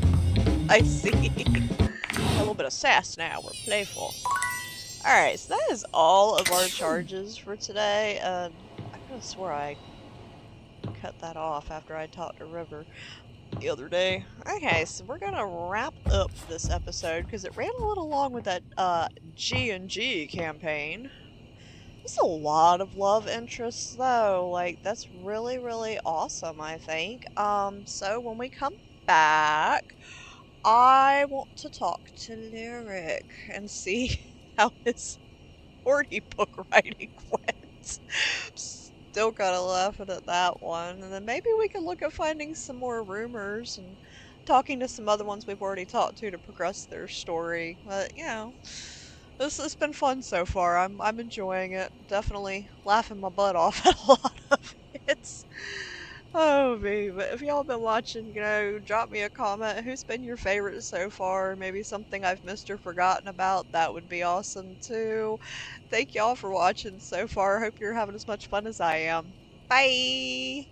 I see. A little bit of sass now. We're playful. Alright, so that is all of our charges for today. I could have swore I cut that off after I talked to River the other day. Okay, so we're gonna wrap up this episode because it ran a little long with that G&G campaign. There's a lot of love interests though. Like, that's really, really awesome, I think. So when we come back, I want to talk to Lyric and see how his horny book writing went. Still kind of laughing at that one. And then maybe we can look at finding some more rumors and talking to some other ones we've already talked to progress their story. But, this has been fun so far. I'm enjoying it. Definitely laughing my butt off at a lot of it. Oh me, but if y'all been watching, drop me a comment. Who's been your favorite so far? Maybe something I've missed or forgotten about. That would be awesome too. Thank y'all for watching so far. Hope you're having as much fun as I am. Bye!